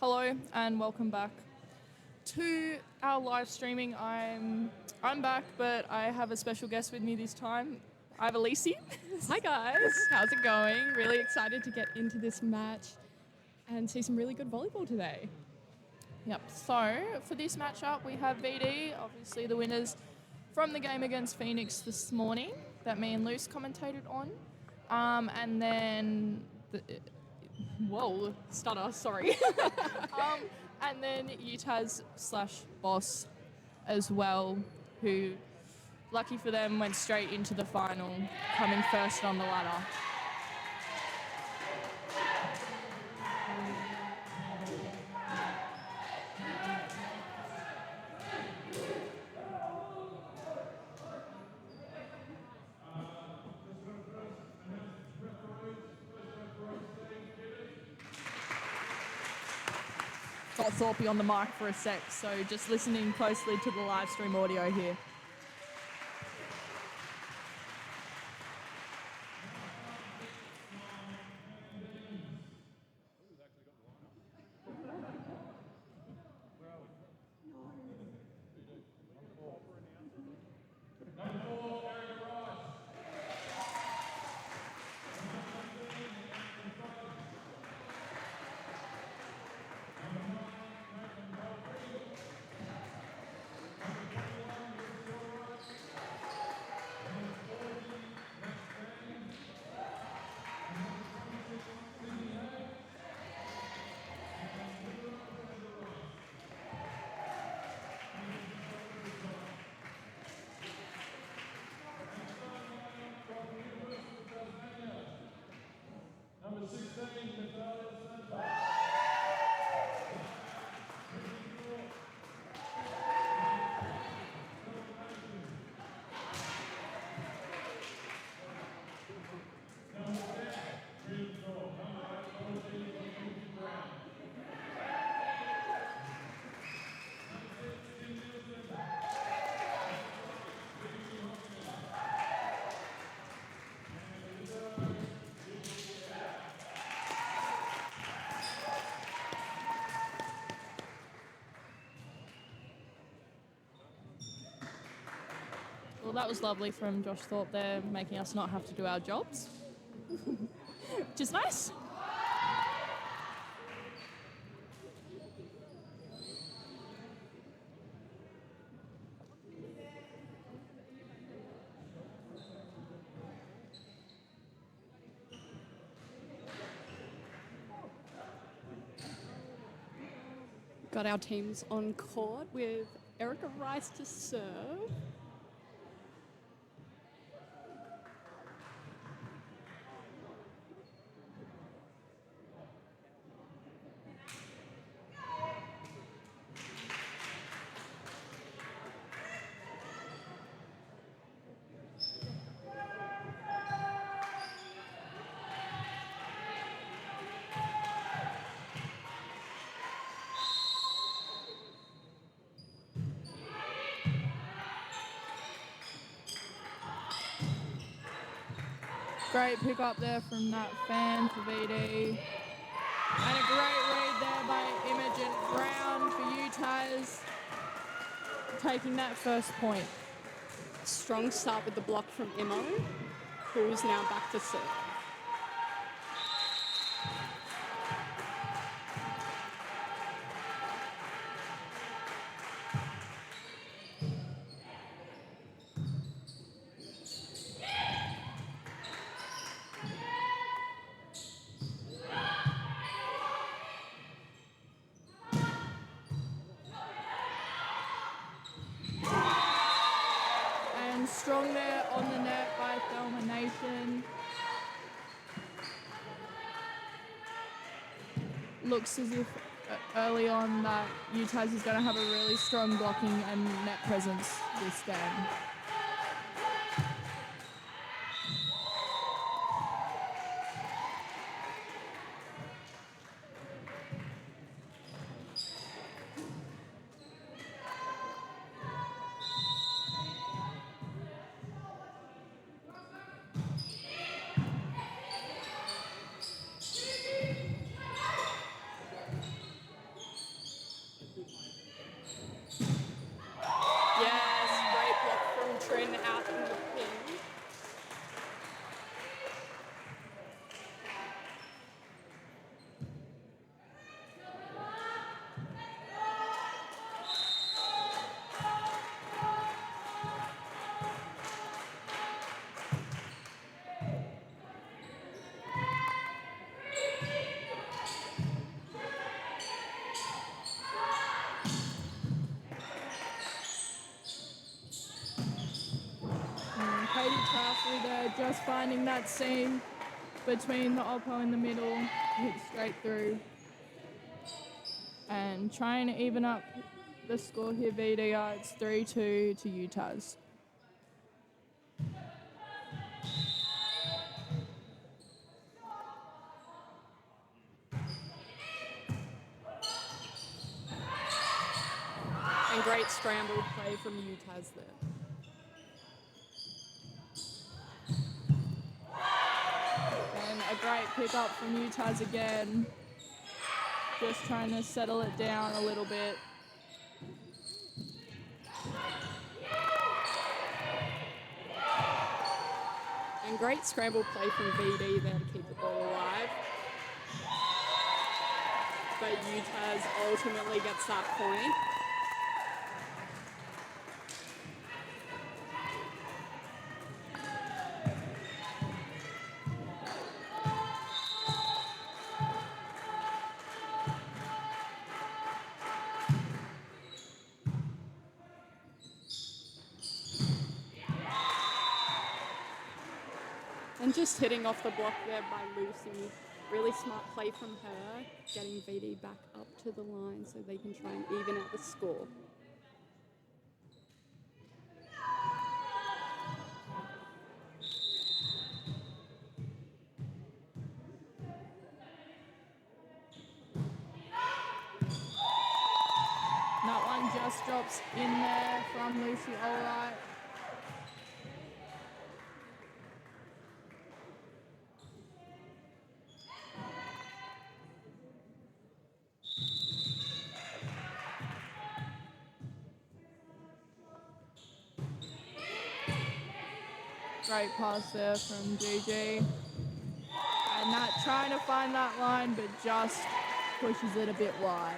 Hello and welcome back to our live streaming. I'm back, but I have a special guest with me this time. I have Elise. Hi guys, how's it going? Really excited to get into this match and see some really good volleyball today. Yep. So for this matchup, we have VD, obviously the winners from the game against Phoenix this morning that me and Luce commentated on, and then Stutter, sorry. and then UTAS / Boss as well, who, lucky for them, went straight into the final, coming first on the ladder. Got Thorpe on the mic for a sec, so just listening closely to the live stream audio here. Well, that was lovely from Josh Thorpe there, making us not have to do our jobs, which is nice. Got our teams on court with Erica Rice to serve. Great pick up there from that fan for VD. And a great read there by Imogen Brown for UTAS, taking that first point. Strong start with the block from Imo, who's now back to serve. Strong there on the net by Thelma Nation. Looks as if early on that UTAS is going to have a really strong blocking and net presence this game. They're just finding that seam between the Oppo in the middle, hit straight through. And trying to even up the score here, VDR. It's 3-2 to UTAS. And great scrambled play from UTAS there. And a great pick-up from UTAS again. Just trying to settle it down a little bit. And great scramble play from VD there to keep the ball alive. But UTAS ultimately gets that point. And just hitting off the block there by Lucy. Really smart play from her, getting VD back up to the line so they can try and even out the score. That one just drops in there from Lucy Allwright. Great pass there from Gigi. And that trying to find that line, but just pushes it a bit wide.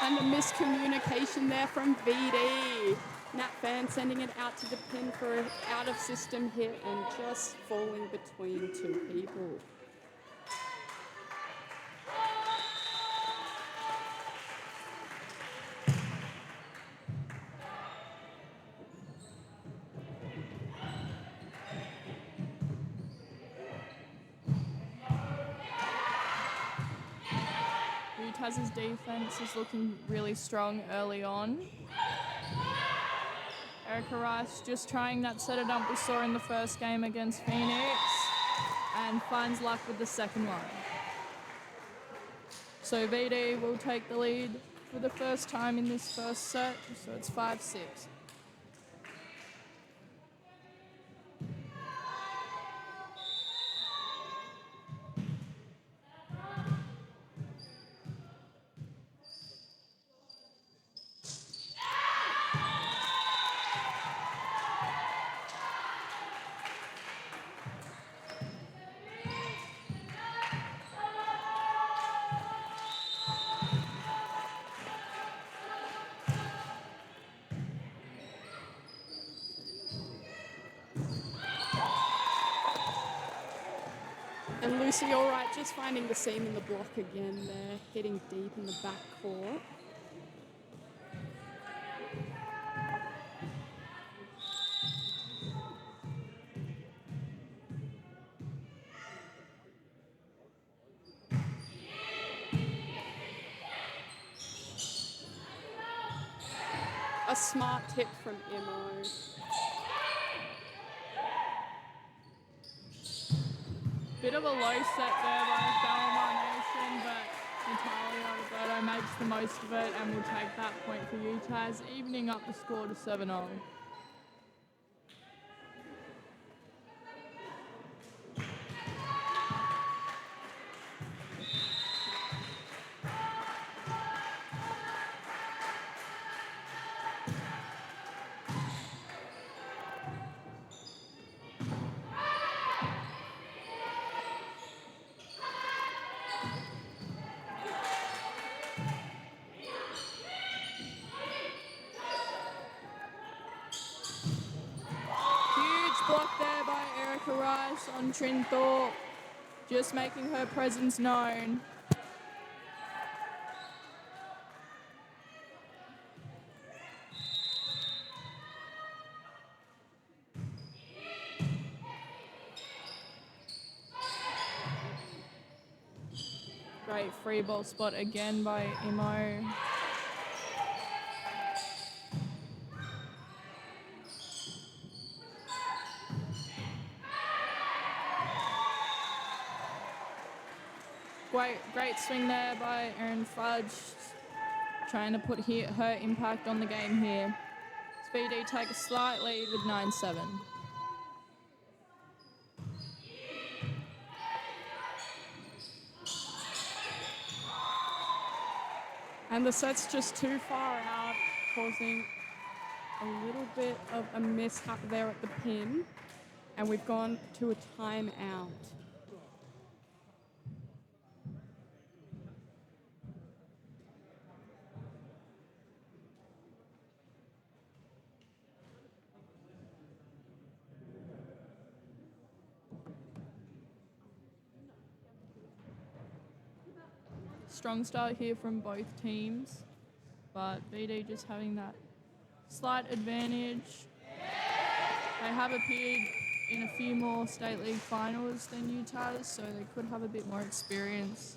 And a miscommunication there from VD. Nat Fan sending it out to the pin for an out-of-system hit and just falling between two people. UTAS's defense is looking really strong early on. Erica Rice just trying that set it up we saw in the first game against Phoenix and finds luck with the second one. So VD will take the lead for the first time in this first set, so it's 5-6. And Lucy Allwright just finding the seam in the block again there, hitting deep in the back court. A smart tip from Imo. Bit of a low set there by Belmar Nation, but Natalia Roberto makes the most of it and will take that point for UTAS, evening up the score to 7-0. loose on Trinthorpe, just making her presence known. Great free ball spot again by Imo. Great swing there by Erin Fudge, trying to put her impact on the game here. VD take a slight lead with 9-7. And the set's just too far out, causing a little bit of a mishap there at the pin. And we've gone to a timeout. Strong start here from both teams, but VD just having that slight advantage. They have appeared in a few more State League finals than UTAS, so they could have a bit more experience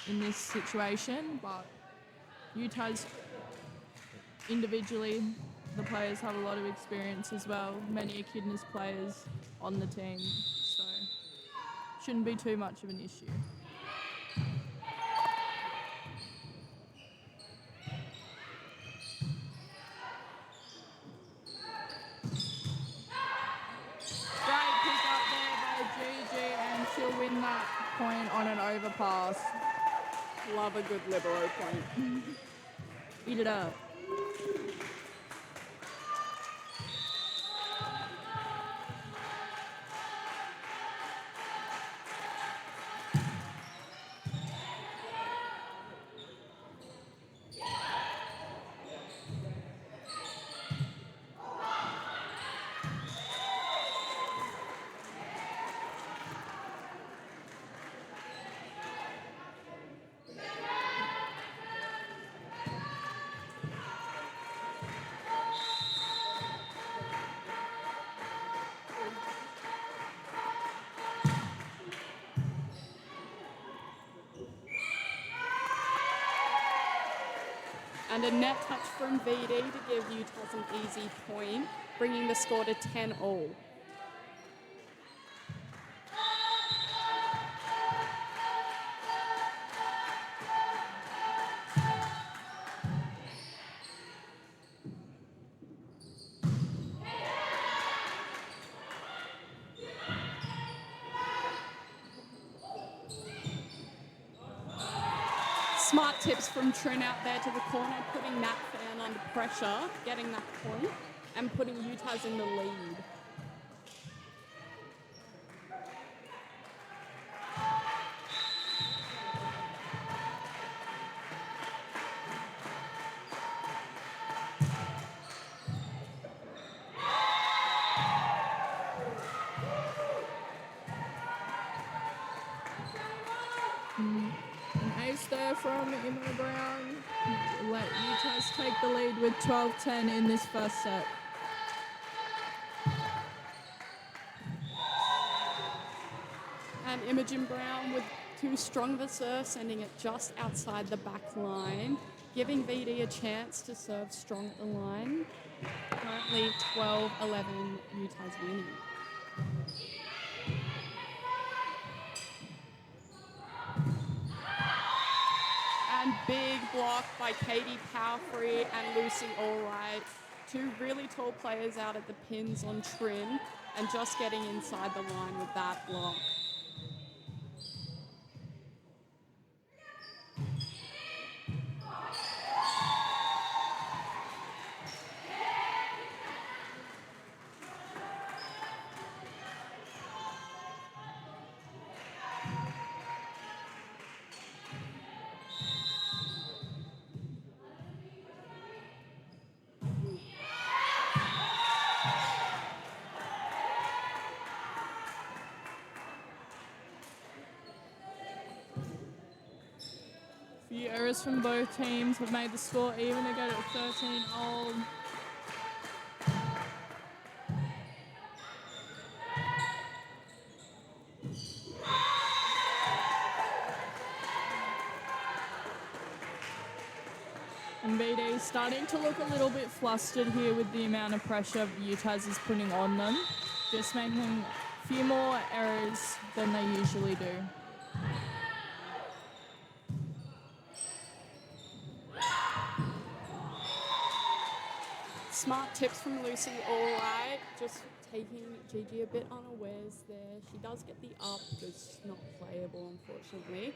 in this situation, but UTAS individually, the players have a lot of experience as well, many echidnas players on the team, so shouldn't be too much of an issue. She'll win that point on an overpass. Love a good libero point. Eat it up. And a net touch from VD to give UTAS an easy point, bringing the score to 10-all. Smart tips from Trin out there to the corner, putting that fan under pressure, getting that point, and putting UTAS in the lead. There from Emma Brown. Let UTAS take the lead with 12-10 in this first set. And Imogen Brown with too strong of a serve, sending it just outside the back line, giving VD a chance to serve strong at the line. Currently 12-11, UTAS winning. Big block by Katie Powerfree and Lucy Allright. Two really tall players out at the pins on Trin and just getting inside the line with that block. few errors from both teams have made the score even to go to 13-all. And VD starting to look a little bit flustered here with the amount of pressure UTAS is putting on them. Just making a few more errors than they usually do. Smart tips from Lucy, all right. Just taking Gigi a bit unawares there. She does get the up, but it's not playable, unfortunately.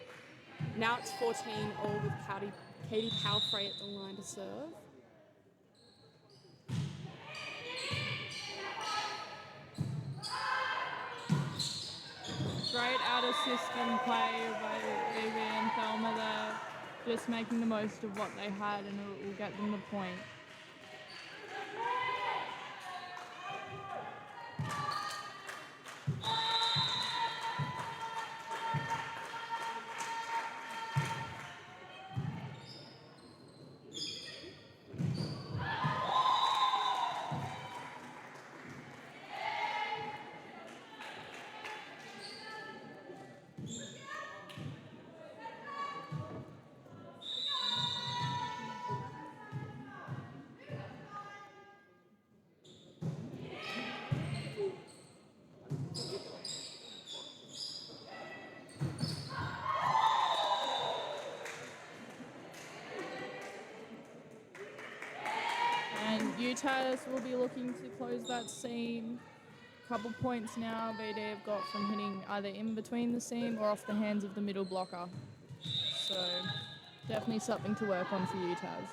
Now it's 14-all with Katie Palfrey at the line to serve. Great out-of-system play by Evie and Thelma there. Just making the most of what they had, and it will get them the point. UTAS will be looking to close that seam. Couple points now VD have got from hitting either in between the seam or off the hands of the middle blocker. So definitely something to work on for UTAS.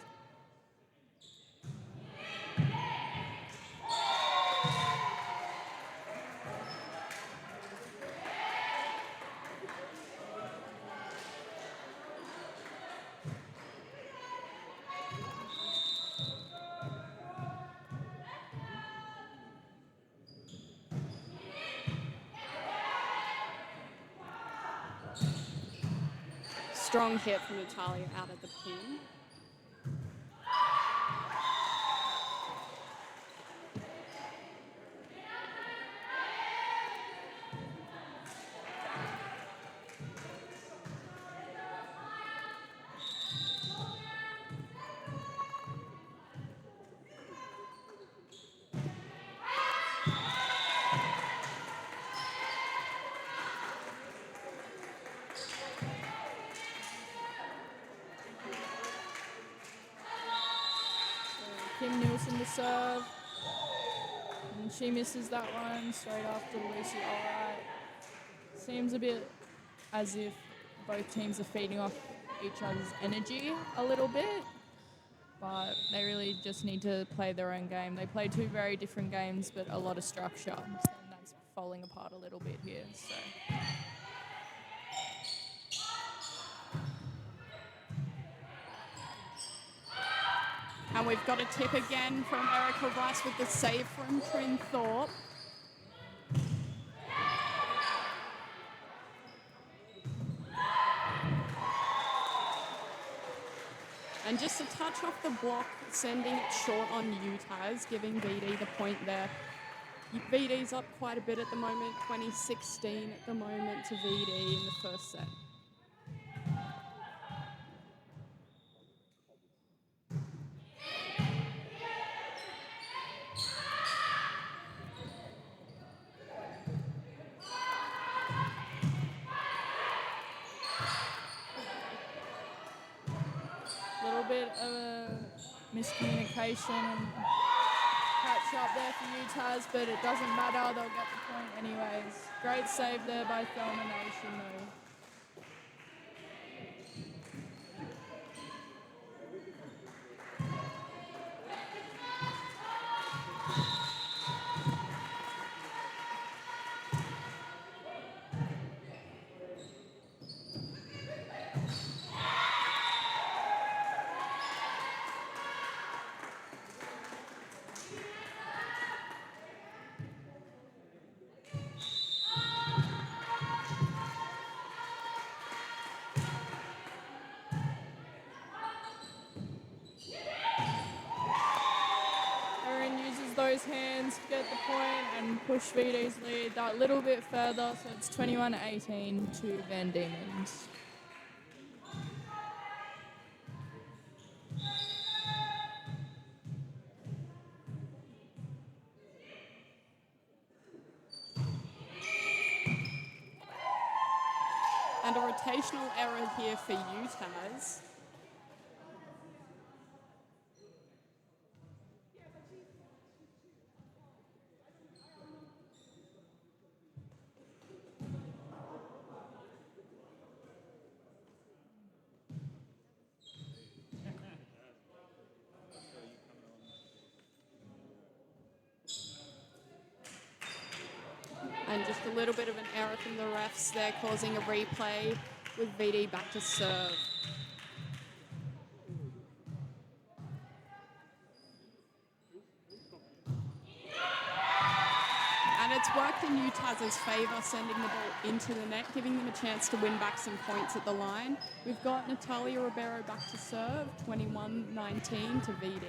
Strong hit from Natalia out of the pin. Kim Nielsen to serve. And she misses that one straight after Lucy Allright. Seems a bit as if both teams are feeding off each other's energy a little bit, but they really just need to play their own game. They play two very different games, but a lot of structure, and that's falling apart a little bit here. So. And we've got a tip again from Erica Rice with the save from Trin Thorpe. And just a touch off the block, sending it short on UTAS, giving VD the point there. VD's up quite a bit at the moment, 20-16 at the moment to VD in the first set. Bit of a miscommunication and catch up there for UTAS, but it doesn't matter, they'll get the point anyways. Great save there by Thelma Nation though. push VD's lead that little bit further, so it's 21-18 to Van Diemen's. And a rotational error here for UTAS. And just a little bit of an error from the refs there, causing a replay with VD back to serve. And it's worked in UTAS's favour, sending the ball into the net, giving them a chance to win back some points at the line. We've got Natalia Ribeiro back to serve, 21-19 to VD.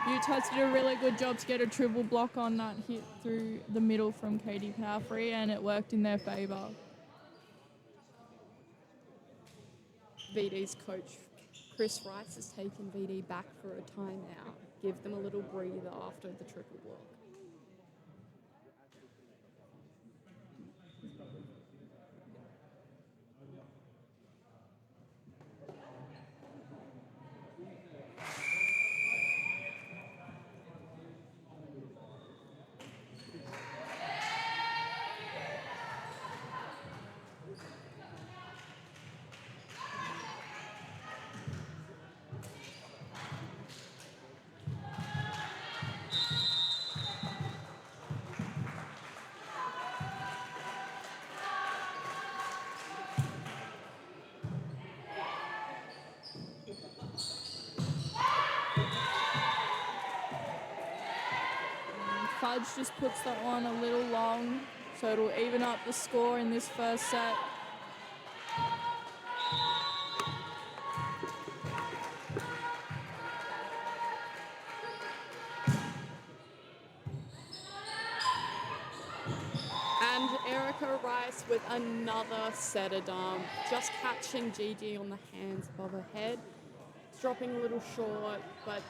UTAS did a really good job to get a triple block on that hit through the middle from Katie Powerfree, and it worked in their favour. VD's coach, Chris Rice, has taken VD back for a timeout. Give them a little breather after the triple block. Fudge just puts that one a little long, so it'll even up the score in this first set. And Erica Rice with another setter dump, just catching Gigi on the hands above her head. It's dropping a little short, but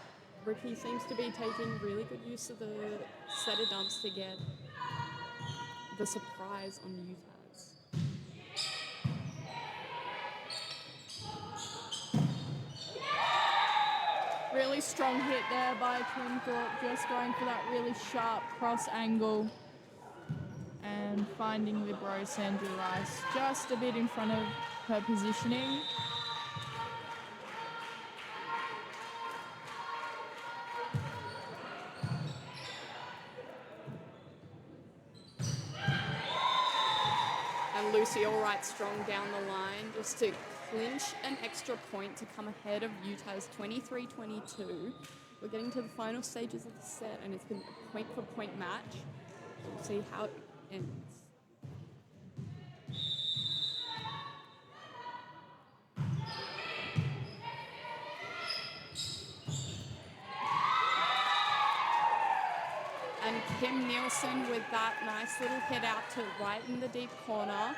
Ricky seems to be taking really good use of the setter dumps to get the surprise on UTAS. Really strong hit there by Kim Thorpe, just going for that really sharp cross angle and finding libero Sandra Rice just a bit in front of her positioning. And Lucy Allwright strong down the line just to clinch an extra point to come ahead of UTAS 23-22. We're getting to the final stages of the set, and it's been a point-for-point match. We'll see how it ends. And Kim Nielsen with that nice little hit out to right in the deep corner.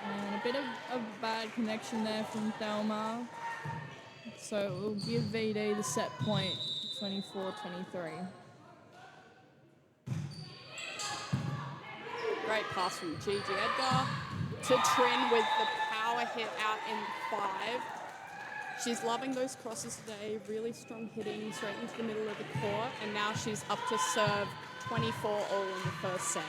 And a bit of a bad connection there from Thelma. So it will give VD the set point, 24-23. Great pass from Gigi Edgar to Trin with the power hit out in 5. She's loving those crosses today, really strong hitting straight into the middle of the court, and now she's up to serve 24 all in the first set.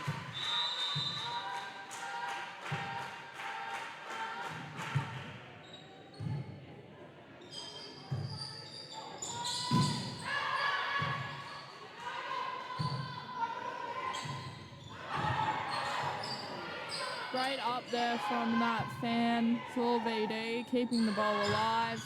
great up there from that fan for VD, keeping the ball alive.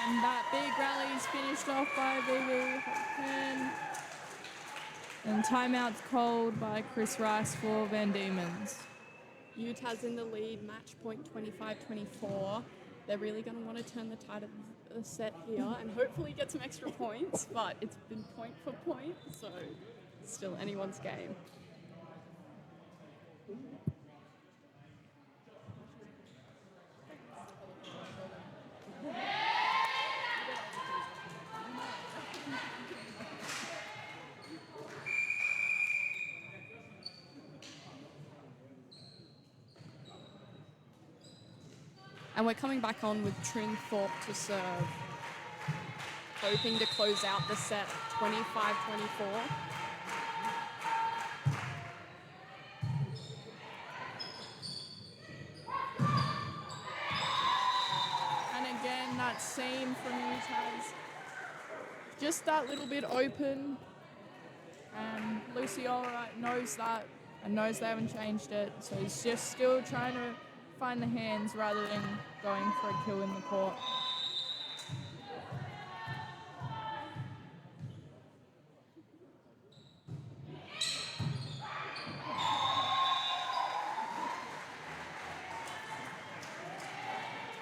And that big rally is finished off by VD. And timeout's called by Chris Rice for Van Diemen's. UTAS in the lead, match point 25-24. They're really going to want to turn the tide of the set here and hopefully get some extra points, but it's been point for point, so still anyone's game. And we're coming back on with Trin Thorpe to serve, hoping to close out the set 25-24. And again, that seam from UTAS, just that little bit open. And Lucy Allwright knows that and knows they haven't changed it, so he's just still trying to find the hands rather than going for a kill in the court.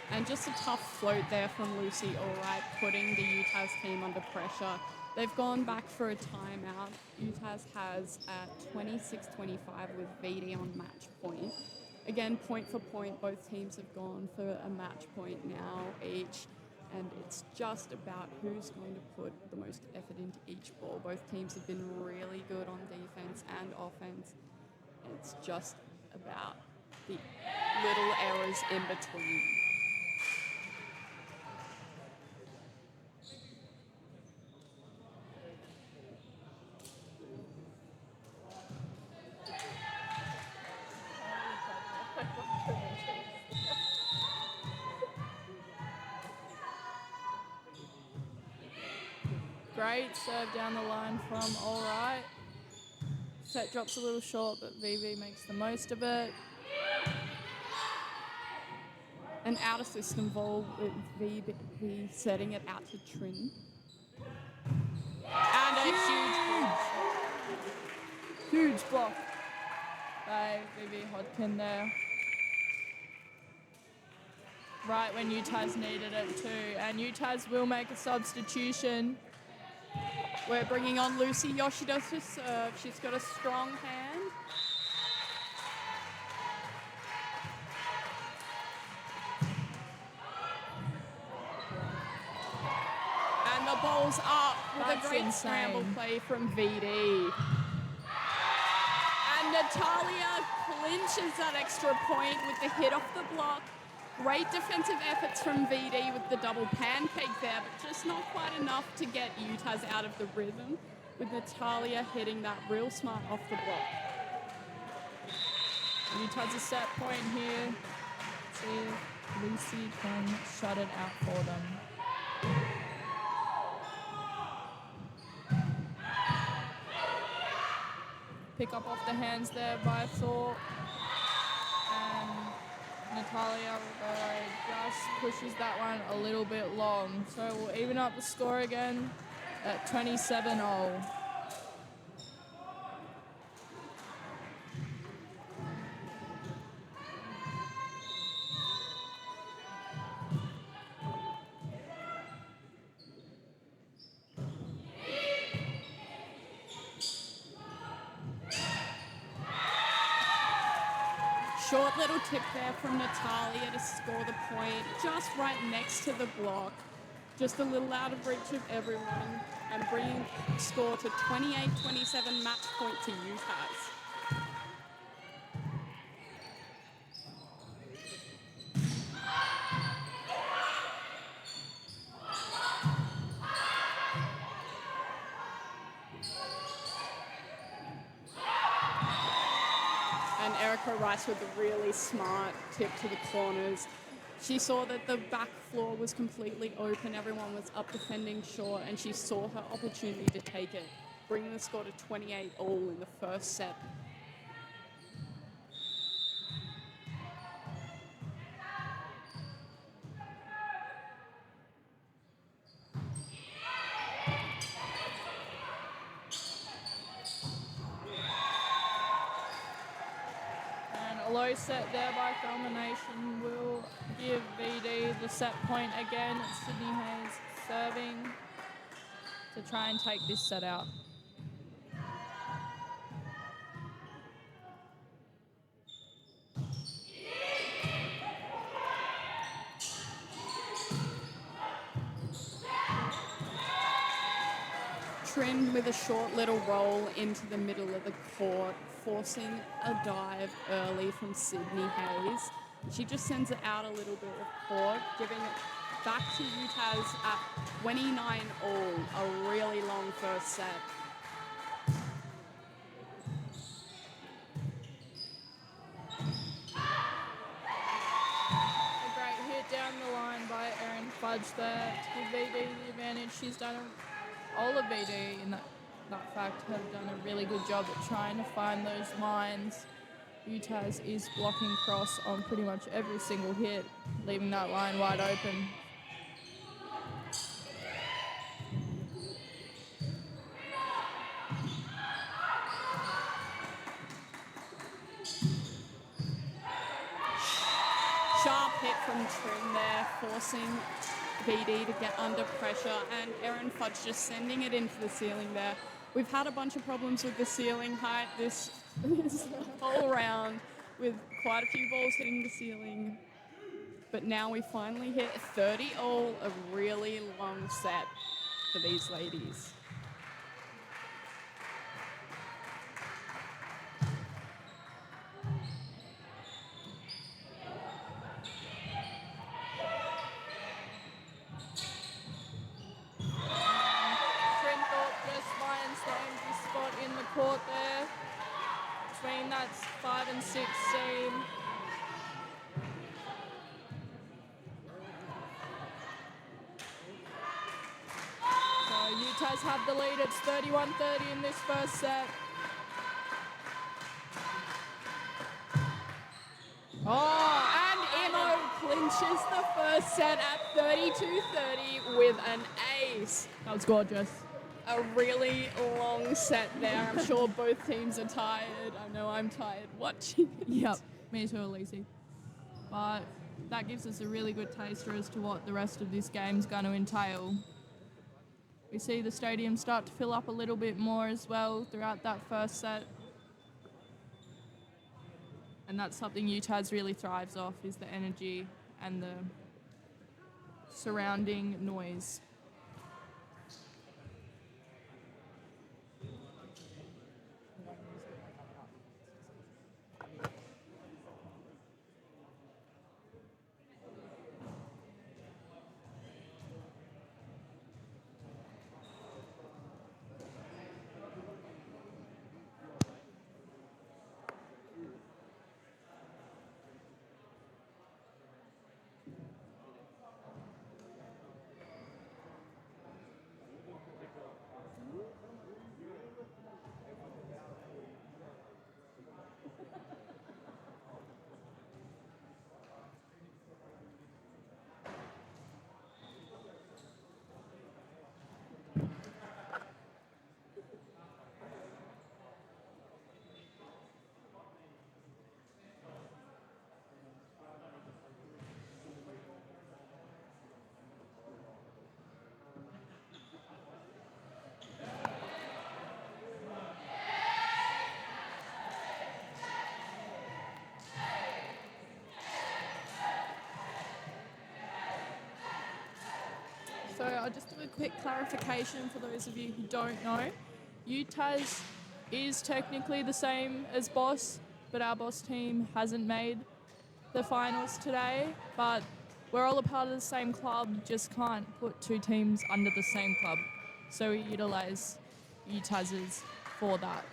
And just a tough float there from Lucy Allwright, putting the UTAS team under pressure. They've gone back for a timeout. UTAS has at 26-25 with VD on match point. Again, point for point, both teams have gone for a match point now each, and it's just about who's going to put the most effort into each ball. Both teams have been really good on defense and offense. It's just about the little errors in between. Great serve down the line from Allwright. Set drops a little short, but VV makes the most of it. An out of system ball with VB setting it out to Trin. And a Huge block by VV Hodkin there. Right when UTAS needed it too. And UTAS will make a substitution. We're bringing on Lucy Yoshida to serve. She's got a strong hand. And the ball's up with That's a great insane. scramble play from VD. And Natalia clinches that extra point with the hit off the block. Great defensive efforts from VD with the double pancake there, but just not quite enough to get UTAS out of the rhythm, with Natalia hitting that real smart off the block. UTAS a set point here. See if Lucy can shut it out for them. Pick up off the hands there by Thorpe. And Natalia Rivera just pushes that one a little bit long. So we'll even up the score again at 27-0. Short little tip there from Natalia to score the point, just right next to the block. Just a little out of reach of everyone, and bringing score to 28-27, match point to UTAS. Coco Rice with a really smart tip to the corners. She saw that the back floor was completely open, everyone was up defending short, and she saw her opportunity to take it, bringing the score to 28 all in the first set. A low set there by Culmination will give VD the set point again. It's Sydney Hayes serving to try and take this set out. Trin with a short little roll into the middle of the court, forcing a dive early from Sydney Hayes. She just sends it out a little bit of court, giving it back to UTAS at 29 all, a really long first set. A great hit down the line by Erin Fudge there to give VD the advantage. She's done all of VD in that fact have done a really good job at trying to find those lines. UTAS is blocking cross on pretty much every single hit, leaving that line wide open. Sharp hit from Trim there, forcing VD to get under pressure, and Erin Fudge just sending it into the ceiling there. We've had a bunch of problems with the ceiling height this whole round, with quite a few balls hitting the ceiling. But now we finally hit 30 all, a really long set for these ladies. Court there between that 5 and 6 seam. So UTAS have the lead. It's 31-30 in this first set. Oh, and Imo clinches the first set at 32-30 with an ace. That was gorgeous. A really long set there. I'm sure both teams are tired. I know I'm tired watching it. Yep, me too, Elise. But that gives us a really good taster as to what the rest of this game's going to entail. We see the stadium start to fill up a little bit more as well throughout that first set. And that's something UTAS really thrives off, is the energy and the surrounding noise. So I'll just do a quick clarification for those of you who don't know. UTAS is technically the same as Boss, but our Boss team hasn't made the finals today. But we're all a part of the same club, just can't put two teams under the same club. So we utilise UTAS's for that.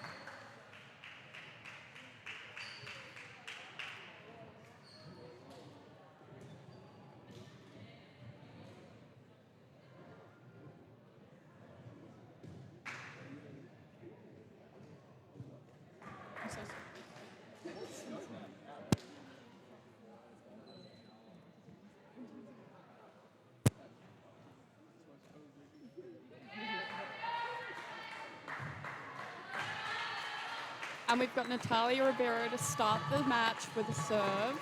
And we've got Natalia Ribeiro to start the match with a serve.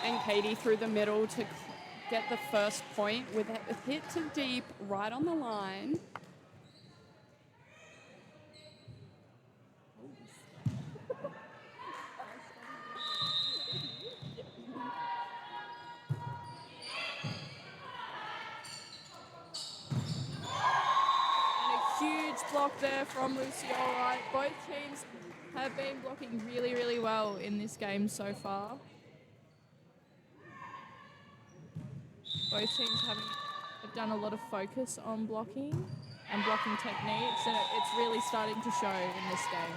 And Katie through the middle to get the first point with a hit to deep right on the line. Block there from Lucy Allwright. Both teams have been blocking really, really well in this game so far. Both teams have done a lot of focus on blocking and blocking techniques, and it's really starting to show in this game.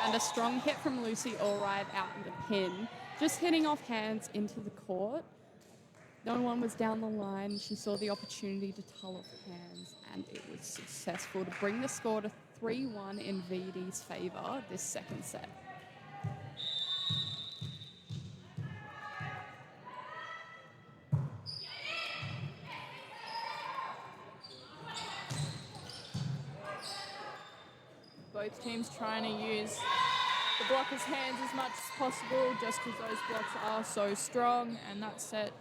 And a strong hit from Lucy Allwright out in the pin, just hitting off hands into the court. No one was down the line. She saw the opportunity to tull off hands, and it was successful to bring the score to 3-1 in VD's favour this second set. Both teams trying to use the blockers' hands as much as possible just because those blocks are so strong, and that set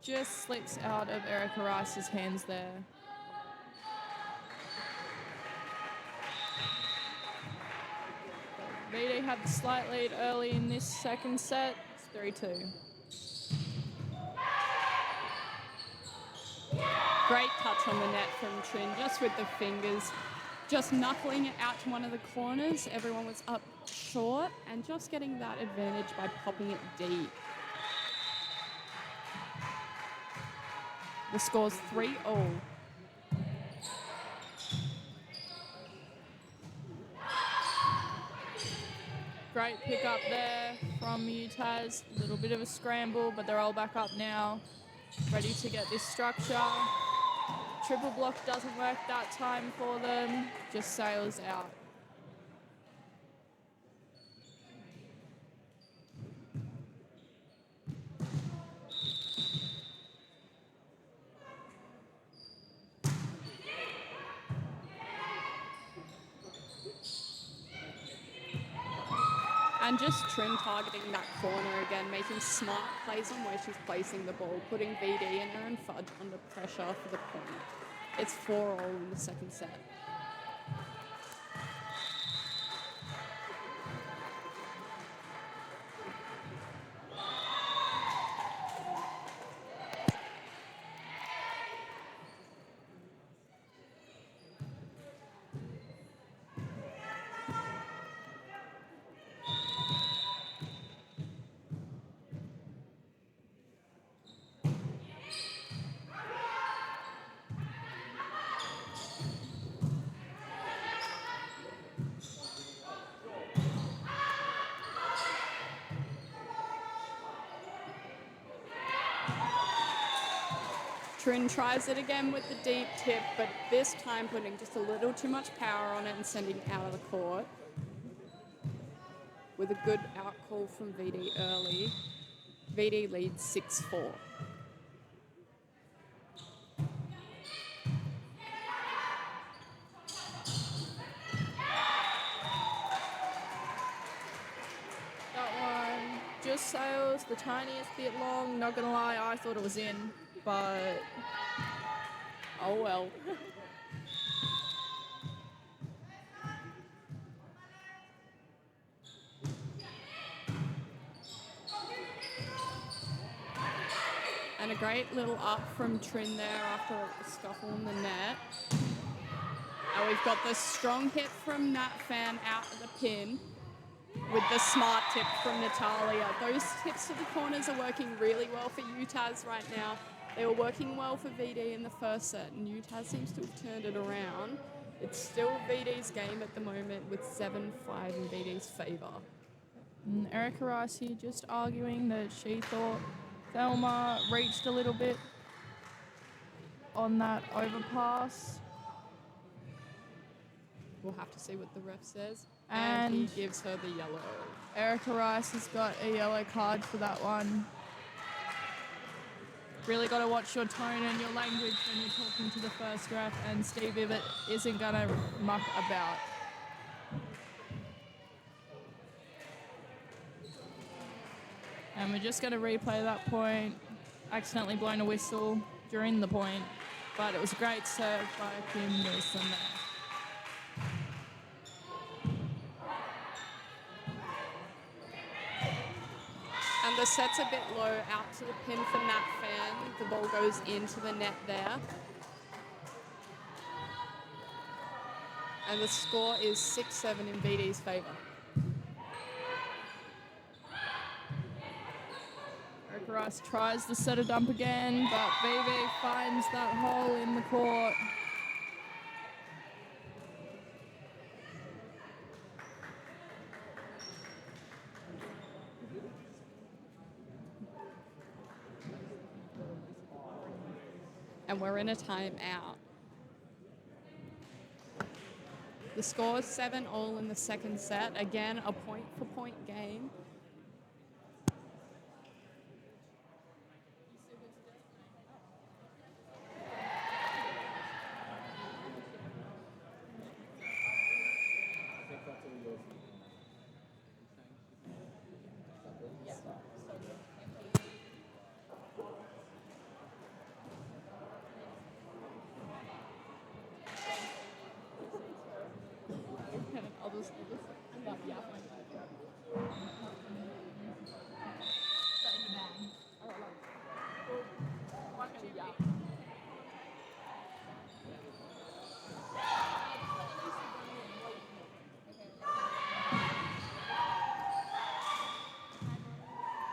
just slips out of Erica Rice's hands there. VD had the slight lead early in this second set. It's 3-2. Great touch on the net from Trin, just with the fingers. Just knuckling it out to one of the corners. Everyone was up short and just getting that advantage by popping it deep. The score's 3-all. Great pick up there from UTAS. A little bit of a scramble, but they're all back up now. Ready to get this structure. Triple block doesn't work that time for them, just sails out. And just Trin targeting that corner again, making smart plays on where she's placing the ball, putting VD and Erin Fudge under pressure for the point. It's 4-all in the second set. Trin tries it again with the deep tip, but this time putting just a little too much power on it and sending it out of the court. With a good out call from VD early. VD leads 6-4. That one just sails the tiniest bit long. Not gonna lie, I thought it was in, but oh well. And a great little up from Trin there after a scuffle in the net. And we've got the strong hit from Nat Fan out of the pin with the smart tip from Natalia. Those tips to the corners are working really well for UTAS right now. They were working well for VD in the first set, and UTAS seems to have turned it around. It's still VD's game at the moment with 7-5 in VD's favour. And Erica Rice here just arguing that she thought Thelma reached a little bit on that overpass. We'll have to see what the ref says. And he gives her the yellow. Erica Rice has got a yellow card for that one. Really got to watch your tone and your language when you're talking to the first ref, and Steve Ibbott isn't going to muck about. And we're just going to replay that point. Accidentally blown a whistle during the point, but it was a great serve by Kim Wilson there. And the set's a bit low out to the pin for Nat Fan. The ball goes into the net there. And the score is 6-7 in VD's favour. Erica Rice tries to set a dump again, but VV finds that hole in the court. And we're in a timeout. The score is 7-all in the second set. Again, a point-for-point game.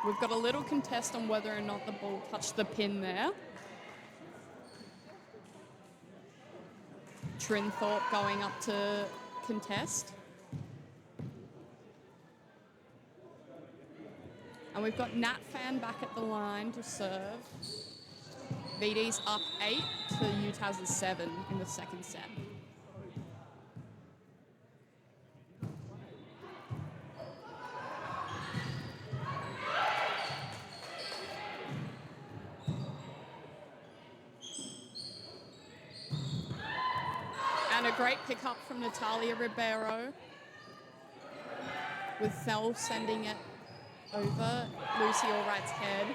We've got a little contest on whether or not the ball touched the pin there. Trinthorpe going up to contest. And we've got Nat Fan back at the line to serve. VD's up 8 to UTAS's 7 in the second set. And a great pickup from Natalia Ribeiro, with Thel sending it over Lucy Allright's head.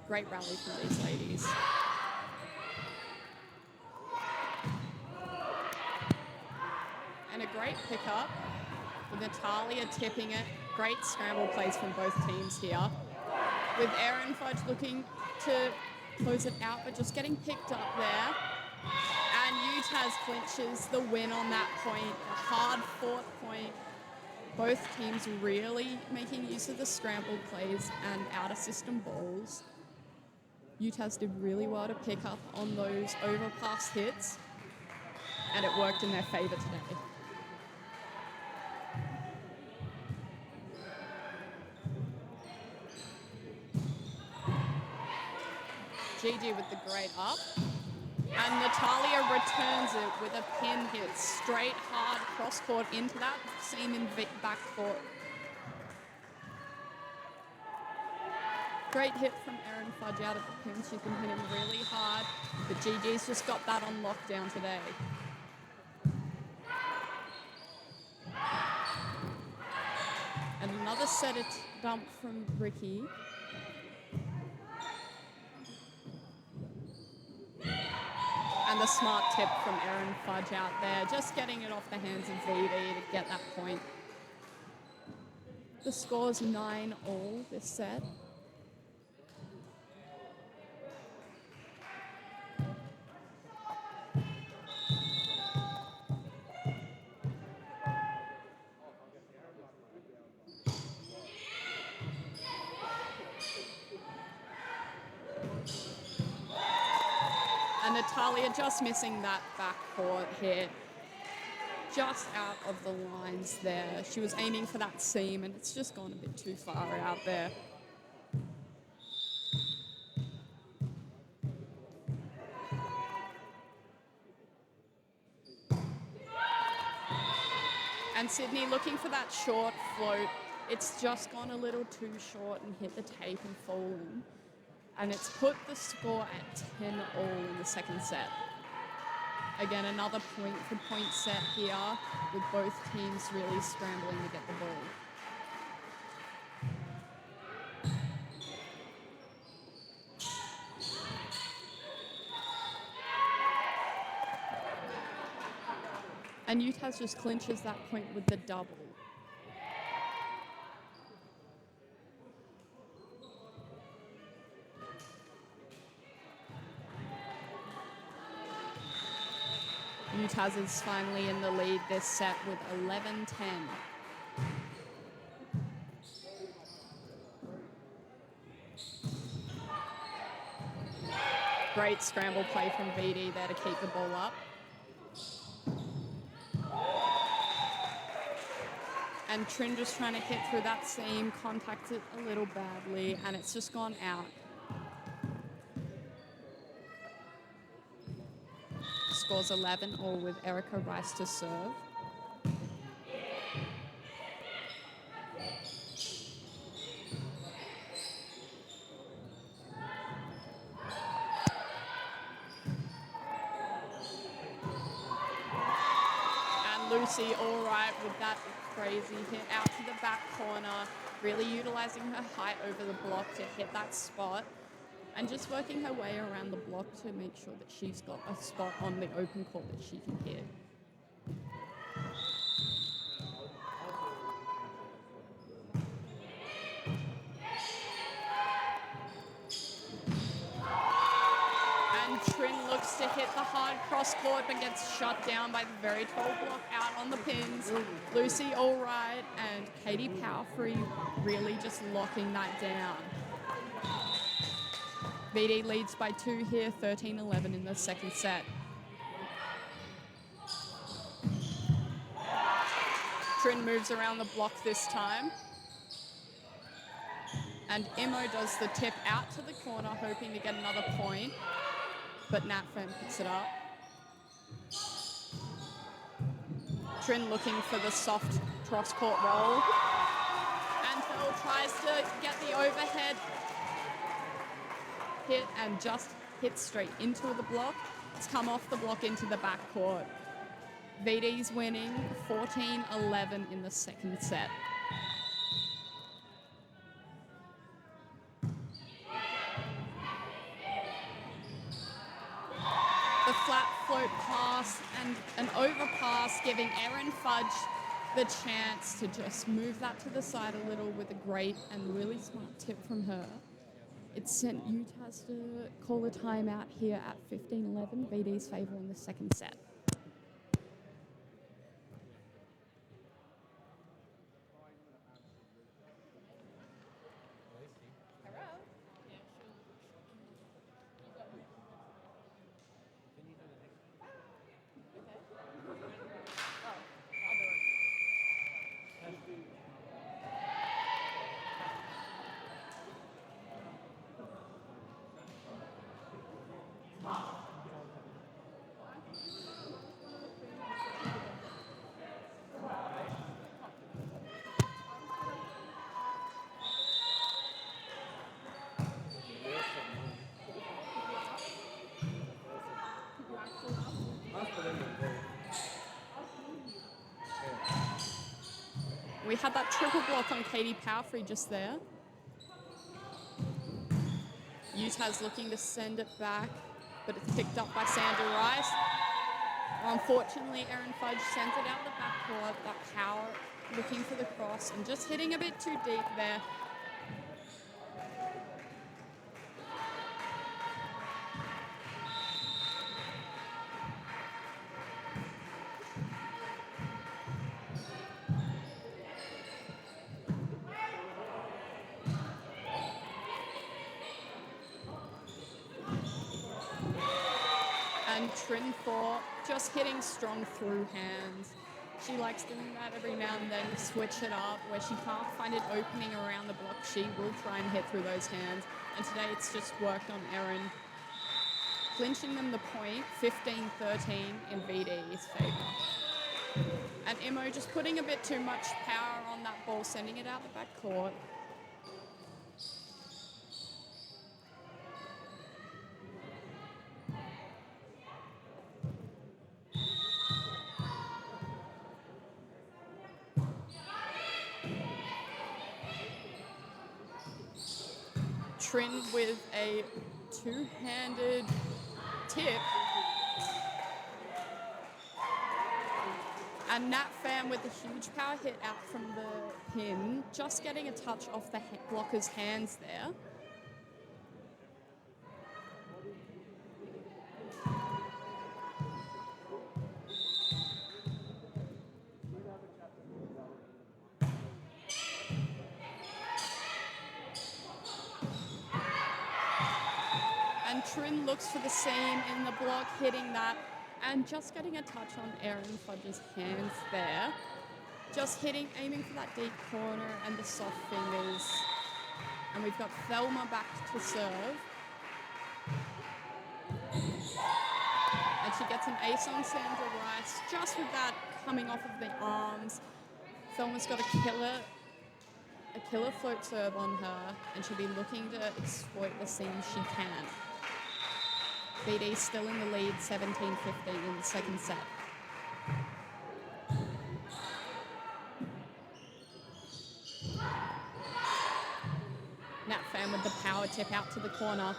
Great rally from these ladies. And a great pickup with Natalia tipping it. Great scramble plays from both teams here. With Erin Fudge looking to close it out, but just getting picked up there. And UTAS clinches the win on that point, a hard-fought point. Both teams really making use of the scramble plays and out-of-system balls. UTAS did really well to pick up on those overpass hits, and it worked in their favour today. Gigi with the great up. And Natalia returns it with a pin hit, straight, hard, cross-court into that seam in back court. Great hit from Erin Fudge out of the pin. She's been hitting really hard, but Gigi's just got that on lockdown today. And another set of dump from Ricky. And the smart tip from Erin Fudge out there, just getting it off the hands of VD to get that point. The score's 9-all this set. Talia just missing that backcourt hit. Just out of the lines there. She was aiming for that seam and it's just gone a bit too far out there. And Sydney looking for that short float. It's just gone a little too short and hit the tape and fallen. And it's put the score at 10-all in the second set. Again, another point-for-point set here with both teams really scrambling to get the ball. And UTAS just clinches that point with the double. UTAS is finally in the lead this set with 11-10. Great scramble play from VD there to keep the ball up. And Trin just trying to hit through that seam, contacted a little badly, and it's just gone out. Scores 11-all with Erica Rice to serve. And Lucy all right with that crazy hit out to the back corner, really utilizing her height over the block to hit that spot. And just working her way around the block to make sure that she's got a spot on the open court that she can hit. And Trin looks to hit the hard cross court but gets shut down by the very tall block out on the pins. Lucy all right and Katie Powerfree really just locking that down. VD leads by 2 here, 13-11 in the second set. Trin moves around the block this time. And Imo does the tip out to the corner, hoping to get another point. But Nat Fan picks it up. Trin looking for the soft cross-court roll. And Phil tries to get the overhead hit and just hit straight into the block. It's come off the block into the backcourt. VD's winning 14-11 in the second set. The flat float pass and an overpass giving Erin Fudge the chance to just move that to the side a little with a great and really smart tip from her. It sent UTAS to call a timeout here at 15-11, VD's favour in the second set. We had that triple block on Katie Powerfree just there. UTAS looking to send it back, but it's picked up by Sandra Rice. Unfortunately, Erin Fudge sent it out the backcourt. That power looking for the cross and just hitting a bit too deep there. And Trin Thorpe just hitting strong through hands. She likes doing that every now and then to switch it up. Where she can't find an opening around the block, she will try and hit through those hands. And today it's just worked on Erin, clinching them the point, 15-13 in VD's favour. And Imo just putting a bit too much power on that ball, sending it out the back court. Trin with a two-handed tip. And Nat Pham with a huge power hit out from the pin, just getting a touch off the blocker's hands there. And Trin looks for the seam in the block, hitting that, and just getting a touch on Erin Fudge's hands there. Just hitting, aiming for that deep corner and the soft fingers. And we've got Thelma back to serve. And she gets an ace on Sandra Rice, just with that coming off of the arms. Thelma's got a killer float serve on her, and she'll be looking to exploit the seam she can. VD still in the lead, 17-15 in the second set. Nat Pham with the power tip out to the corner.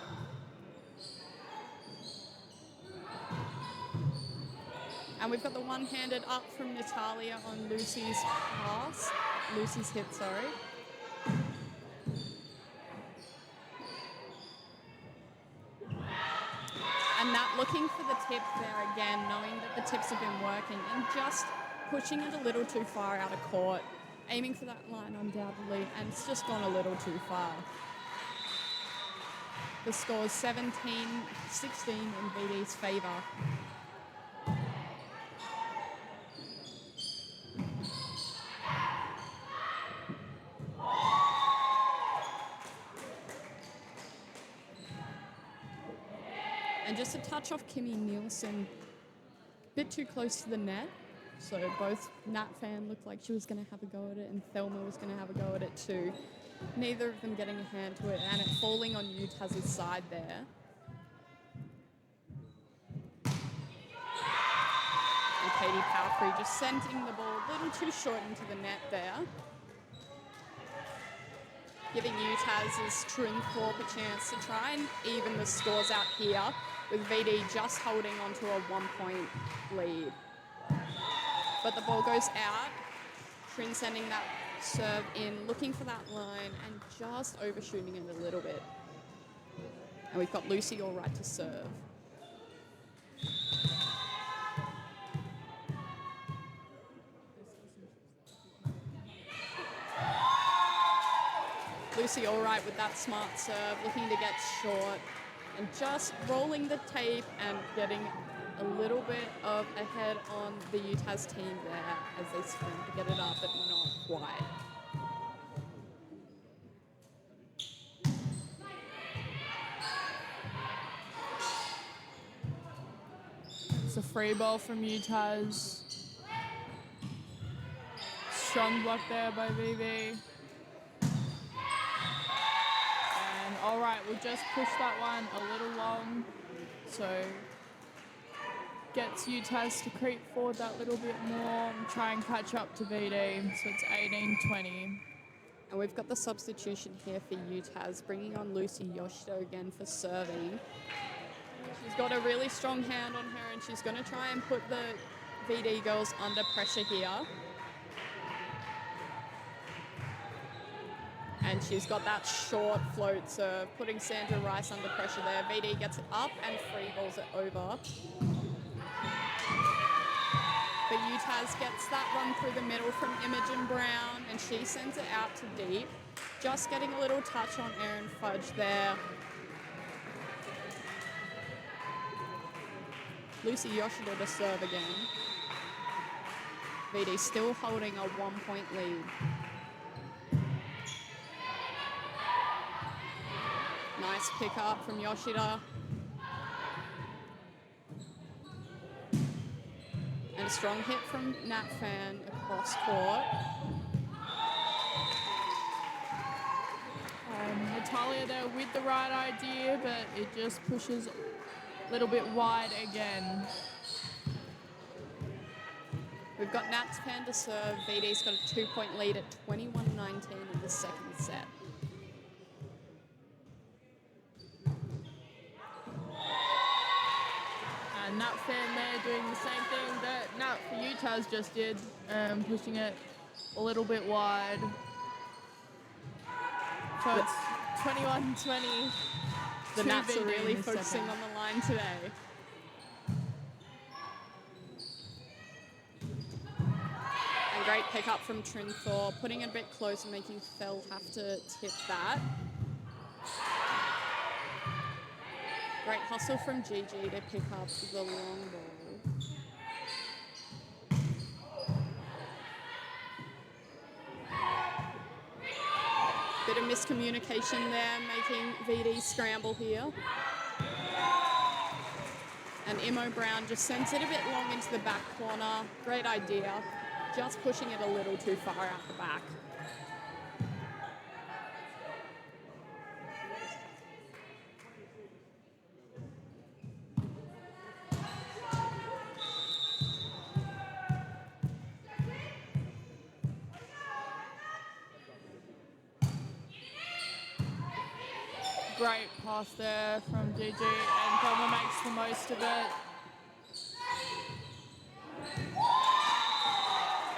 And we've got the one-handed up from Natalia on Lucy's pass. Lucy's hit, sorry. And Nat looking for the tip there again, knowing that the tips have been working and just pushing it a little too far out of court. Aiming for that line undoubtedly, and it's just gone a little too far. The score's 17-16 in VD's favour. And just a touch off Kimmy Nielsen, a bit too close to the net. So both Nat Pham looked like she was going to have a go at it, and Thelma was going to have a go at it too. Neither of them getting a hand to it, and it falling on UTAS's side there. And Katie Palfrey just sending the ball a little too short into the net there. Giving UTAS's Trin Thorpe a chance to try and even the scores out here, with VD just holding onto a 1-point lead. But the ball goes out. Trin sending that serve in, looking for that line and just overshooting it a little bit. And we've got Lucy all right to serve. Lucy all right with that smart serve, looking to get short and just rolling the tape and getting a little bit of a head on the UTAS team there as they sprint to get it up, but not quite. It's a free ball from UTAS. Strong block there by VV. And all right, we'll just push that one a little long. So gets UTAS to creep forward that little bit more and try and catch up to VD. So it's 18-20. And we've got the substitution here for UTAS, bringing on Lucy Yoshito again for serving. She's got a really strong hand on her, and she's going to try and put the VD girls under pressure here. And she's got that short float serve, putting Sandra Rice under pressure there. VD gets it up and free balls it over. But UTAS gets that run through the middle from Imogen Brown, and she sends it out to deep. Just getting a little touch on Erin Fudge there. Lucy Yoshida to serve again. VD still holding a 1-point lead. Nice pick up from Yoshida. And a strong hit from Nat Fan across court. Natalia there with the right idea, but it just pushes a little bit wide again. We've got Nat Fan to serve. VD's got a 2-point lead at 21-19 in the second set. And Nat Fan there doing the same thing that Nat for UTAS just did, pushing it a little bit wide. So it's 21-20. The Nats are really focusing on the line today. And great pick up from Trinthor, putting it a bit close and making Feld have to tip that. Great hustle from Gigi to pick up the long ball. Bit of miscommunication there, making VD scramble here. And Imo Brown just sends it a bit long into the back corner. Great idea, just pushing it a little too far out the back. Great pass there from Gigi, and Thelma makes the most of it.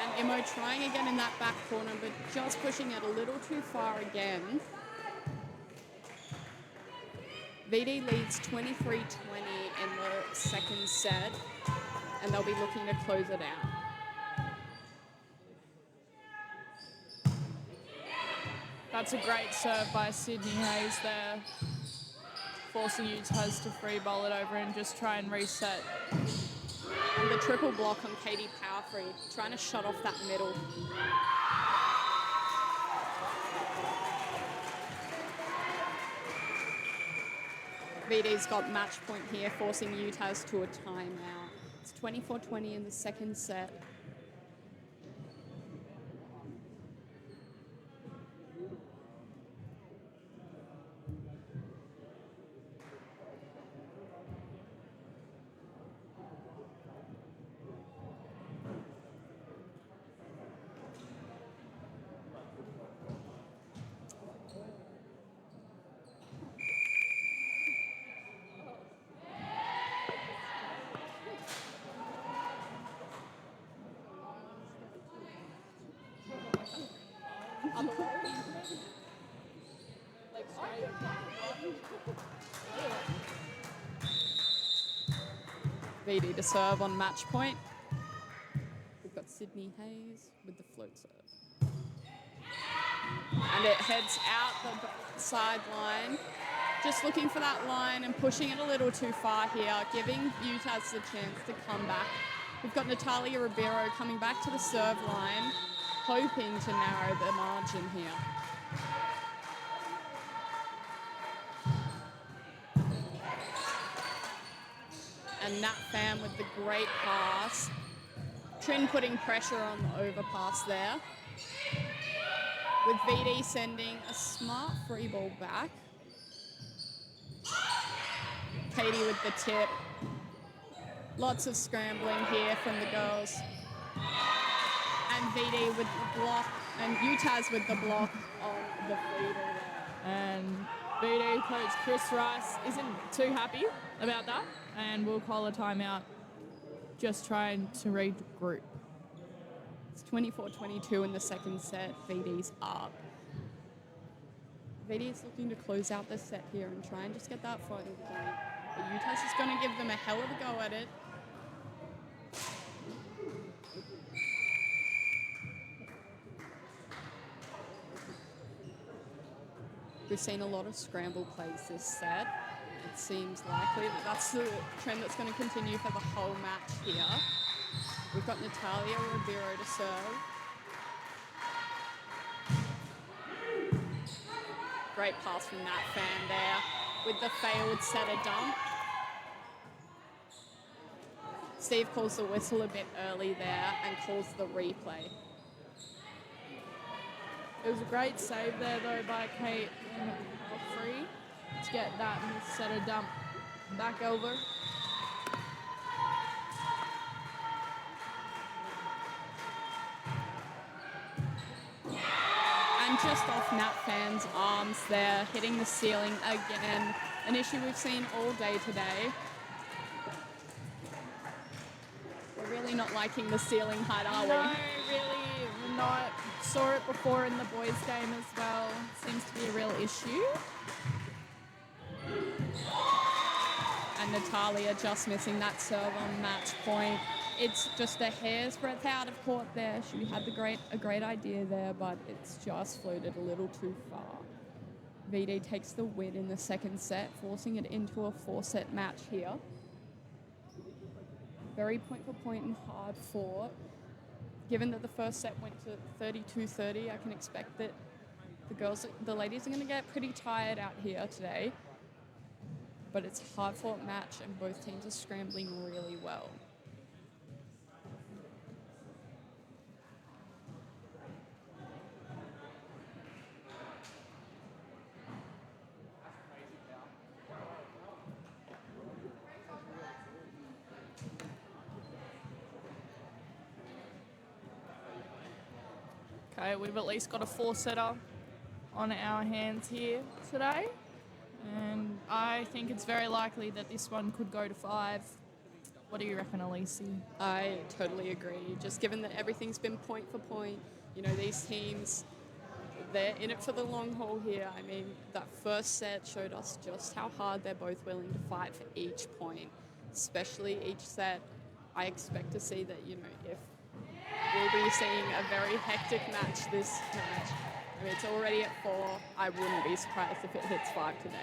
And Imo trying again in that back corner, but just pushing it a little too far again. VD leads 23-20 in the second set, and they'll be looking to close it out. That's a great serve by Sydney Hayes there, forcing UTAS to free bowl it over and just try and reset. And the triple block on Katie Powerfree, trying to shut off that middle. VD's got match point here, forcing UTAS to a timeout. It's 24-20 in the second set. VD to serve on match point. We've got Sydney Hayes with the float serve. And it heads out the sideline. Just looking for that line and pushing it a little too far here, giving UTAS the chance to come back. We've got Natalia Ribeiro coming back to the serve line, hoping to narrow the margin here. And Nat Pham with the great pass. Trin putting pressure on the overpass there. With VD sending a smart free ball back. Katie with the tip. Lots of scrambling here from the girls. And VD with the block, and UTAS with the block on the free ball there. And VD coach Chris Rice isn't too happy about that, and we'll call a timeout, just trying to regroup. It's 24-22 in the second set. VD's up. VD's looking to close out the set here and try and just get that final point. But UTAS is going to give them a hell of a go at it. We've seen a lot of scramble plays this set. it seems likely that that's the trend that's going to continue for the whole match here. We've got Natalia Ribeiro to serve. Great pass from Nat Fan there with the failed setter dump. Steve calls the whistle a bit early there and calls the replay. It was a great save there, though, by Kate Free to get that setter dump back over. And just off Nat Fan's arms there, hitting the ceiling again. An issue we've seen all day today. We're really not liking the ceiling height, are we? No, really not. Saw it before in the boys' game as well. Seems to be a real issue. And Natalia just missing that serve on match point. It's just a hair's breadth out of court there. She had a great idea there, but it's just floated a little too far. VD takes the win in the second set, forcing it into a 4-set match here. Very point for point and hard fought. Given that the first set went to 32-30, I can expect that the ladies are going to get pretty tired out here today. But it's a hard fought match and both teams are scrambling really well. Okay, we've at least got a 4-setter on our hands here today. And I think it's very likely that this one could go to 5. What do you reckon, Elise? I totally agree. Just given that everything's been point for point, you know, these teams, they're in it for the long haul here. I mean, that first set showed us just how hard they're both willing to fight for each point, especially each set. I expect to see that, you know, if we'll be seeing a very hectic match this match. I mean, it's already at 4. I wouldn't be surprised if it hits 5 today.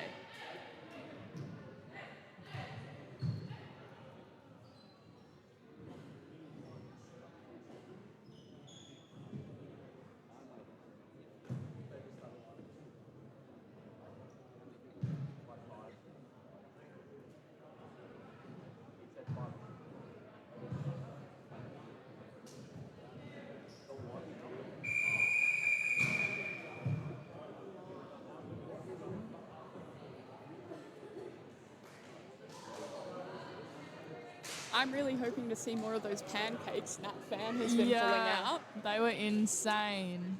I'm really hoping to see more of those pancakes Nat Fan has been pulling out. They were insane.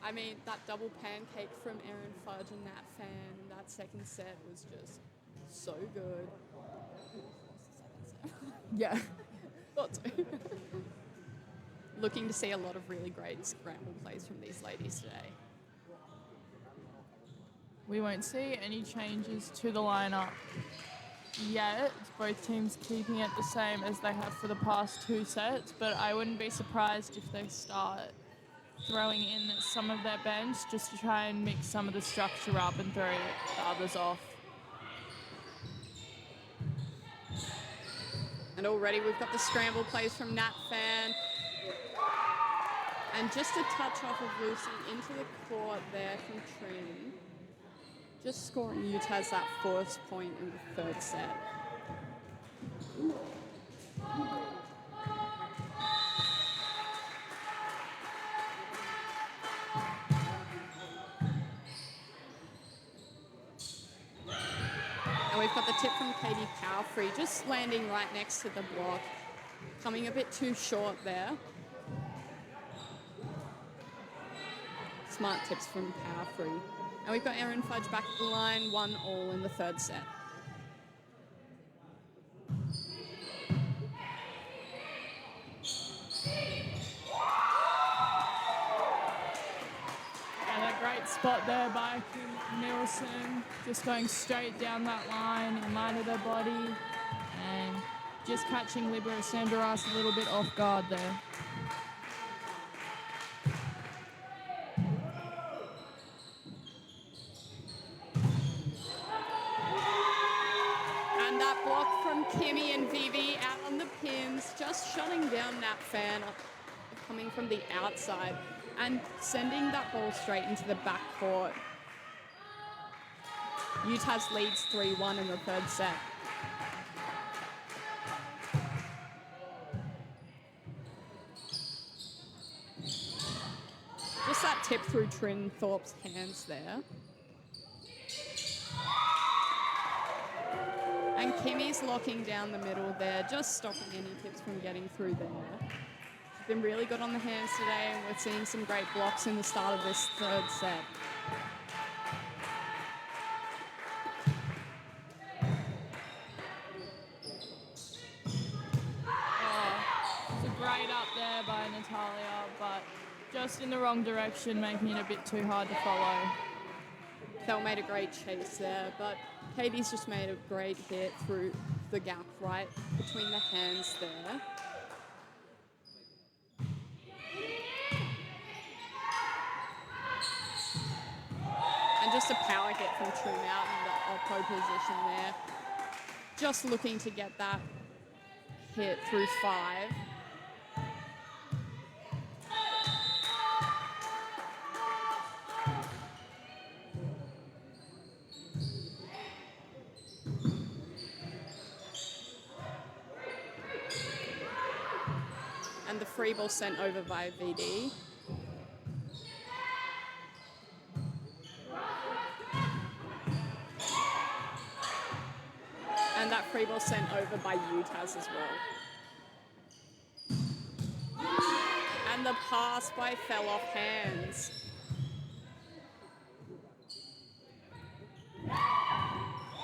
I mean, that double pancake from Erin Fudge and Nat Fan in that second set was just so good. Yeah. Thought so. Looking to see a lot of really great scramble plays from these ladies today. We won't see any changes to the lineup yet. Both teams keeping it the same as they have for the past 2 sets, but I wouldn't be surprised if they start throwing in some of their bench just to try and mix some of the structure up and throw the others off. And already we've got the scramble plays from Nat Fan. And just a touch off of Lucy into the court there from Trin. Just scoring UTAS that first point in the third set. And we've got the tip from Katie Powerfree, just landing right next to the block. Coming a bit too short there. Smart tips from Powerfree. And we've got Erin Fudge back at the line, 1-1 in the third set. And a great spot there by Kim Nielsen, just going straight down that line, in line with her body, and just catching Libero Sanderas a little bit off guard there. just shutting down Nat Fan coming from the outside and sending that ball straight into the backcourt. UTAS leads 3-1 in the third set. Just that tip through Trin Thorpe's hands there. And Kimmy's locking down the middle there, just stopping any tips from getting through there. She's been really good on the hands today, and we're seeing some great blocks in the start of this third set. It's a great up there by Natalia, but just in the wrong direction, making it a bit too hard to follow. Thel made a great chase there, but Katie's just made a great hit through the gap right between the hands there. And just a power hit from Trim out in the oppo position there. Just looking to get that hit through 5. And the free ball sent over by VD. And that free ball sent over by UTAS as well. And the pass by fell off hands.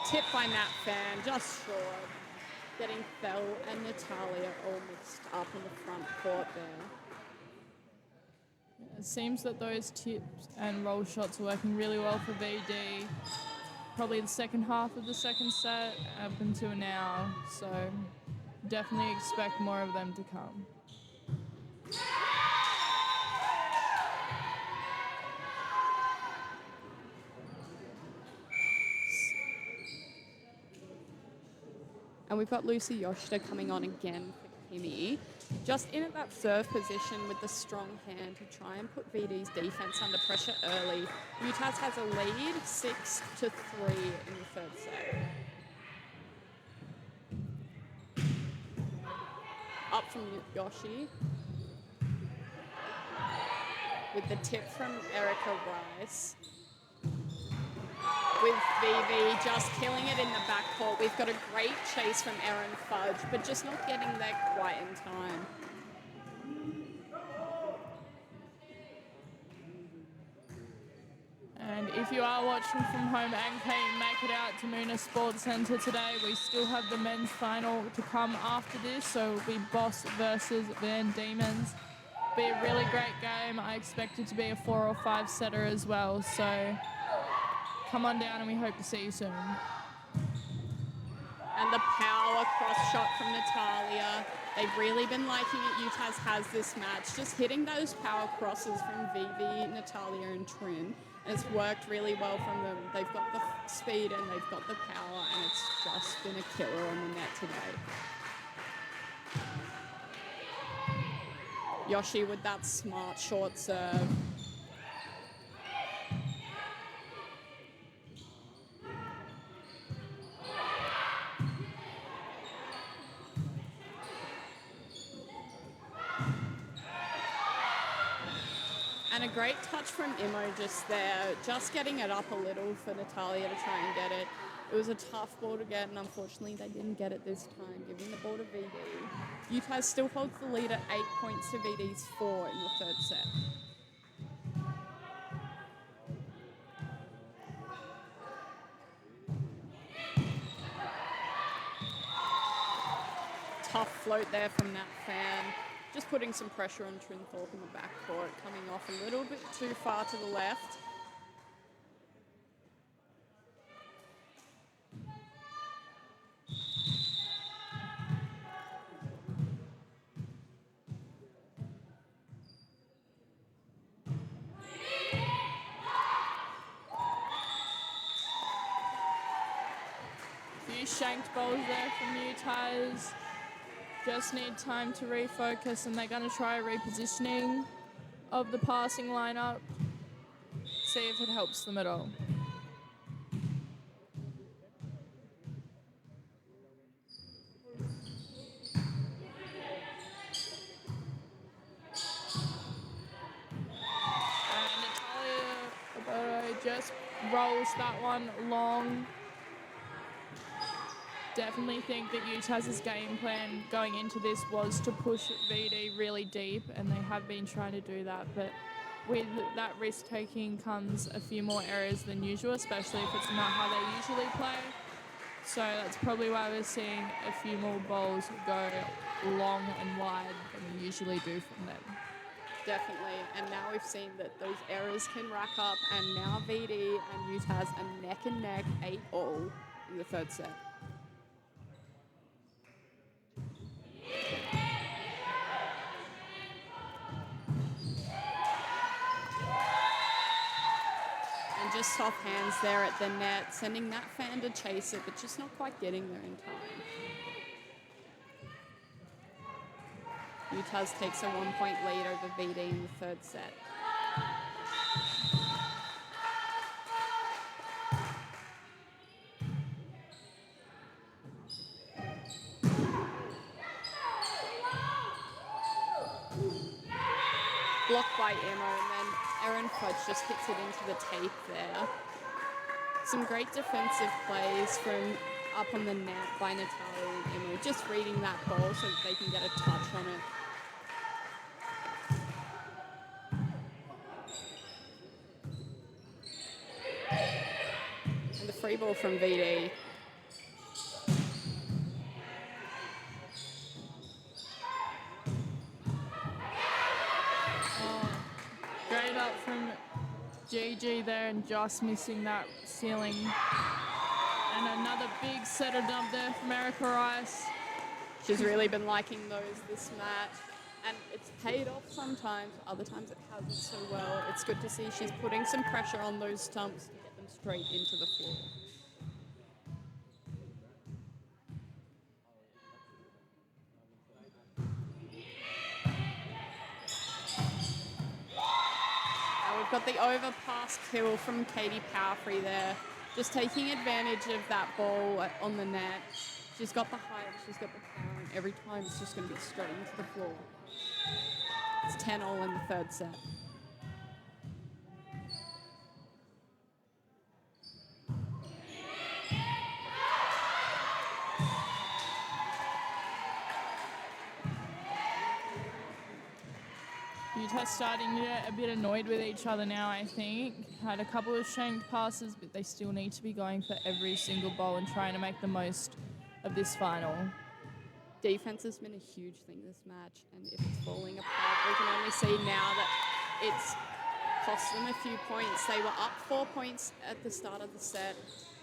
Tip by Nat Fan, just short. Getting Thel and Natalia all mixed up in the front court there. It seems that those tips and roll shots are working really well for VD. Probably the second half of the second set up until now, so definitely expect more of them to come. And we've got Lucy Yoshida coming on again for Kimmy. Just in at that serve position with the strong hand to try and put VD's defense under pressure early. UTAS has a lead 6-3 in the third set. Up from Yoshi. With the tip from Erica Rice. With VV just killing it in the backcourt. We've got a great chase from Erin Fudge, but just not getting there quite in time. And if you are watching from home and can't make it out to Moona Sports Centre today, we still have the men's final to come after this, so it'll be Boss versus Van Diemen's. Be a really great game. I expect it to be a 4 or 5 setter as well, so come on down and we hope to see you soon. And the power cross shot from Natalia. They've really been liking it. UTAS has this match. Just hitting those power crosses from Vivi, Natalia and Trin. And it's worked really well from them. They've got the speed and they've got the power, and it's just been a killer on the net today. Yoshi with that smart short serve. And a great touch from Imo just there, just getting it up a little for Natalia to try and get it. It was a tough ball to get, and unfortunately they didn't get it this time, giving the ball to VD. UTAS still holds the lead at 8 points to VD's 4 in the third set. Tough float there from Nat Fan. Just putting some pressure on Trin Thorpe in the backcourt, coming off a little bit too far to the left. Few shanked balls there from UTAS. just need time to refocus, and they're going to try a repositioning of the passing lineup. See if it helps them at all. And Natalia just rolls that one long. Definitely think that UTAS's game plan going into this was to push VD really deep, and they have been trying to do that, but with that risk-taking comes a few more errors than usual, especially if it's not how they usually play. So that's probably why we're seeing a few more balls go long and wide than we usually do from them. Definitely, and now we've seen that those errors can rack up, and now VD and UTAS are neck and neck, 8-all in the third set. And just soft hands there at the net, sending that fan to chase it, but just not quite getting there in time. UTAS takes a 1-point lead over VD in the third set. Blocked by Emma, and then Erin Fudge just hits it into the tape there. Some great defensive plays from up on the net by Natalia and Emma, just reading that ball so that they can get a touch on it. And the free ball from VD. Great up from Gigi there and just missing that ceiling. And another big setter dump there from Erica Rice. She's really been liking those this match, and it's paid off sometimes, other times it hasn't so well. It's good to see she's putting some pressure on those stumps to get them straight into the floor. Got the overpass kill from Katie Powerfree there, just taking advantage of that ball on the net. She's got the height, she's got the power, and every time it's just going to be straight into the floor. It's 10-all in the third set. UTAS starting to get a bit annoyed with each other now, I think. Had a couple of shanked passes, but they still need to be going for every single ball and trying to make the most of this final. Defense has been a huge thing this match, and if it's falling apart, we can only see now that it's cost them a few points. They were up 4 points at the start of the set,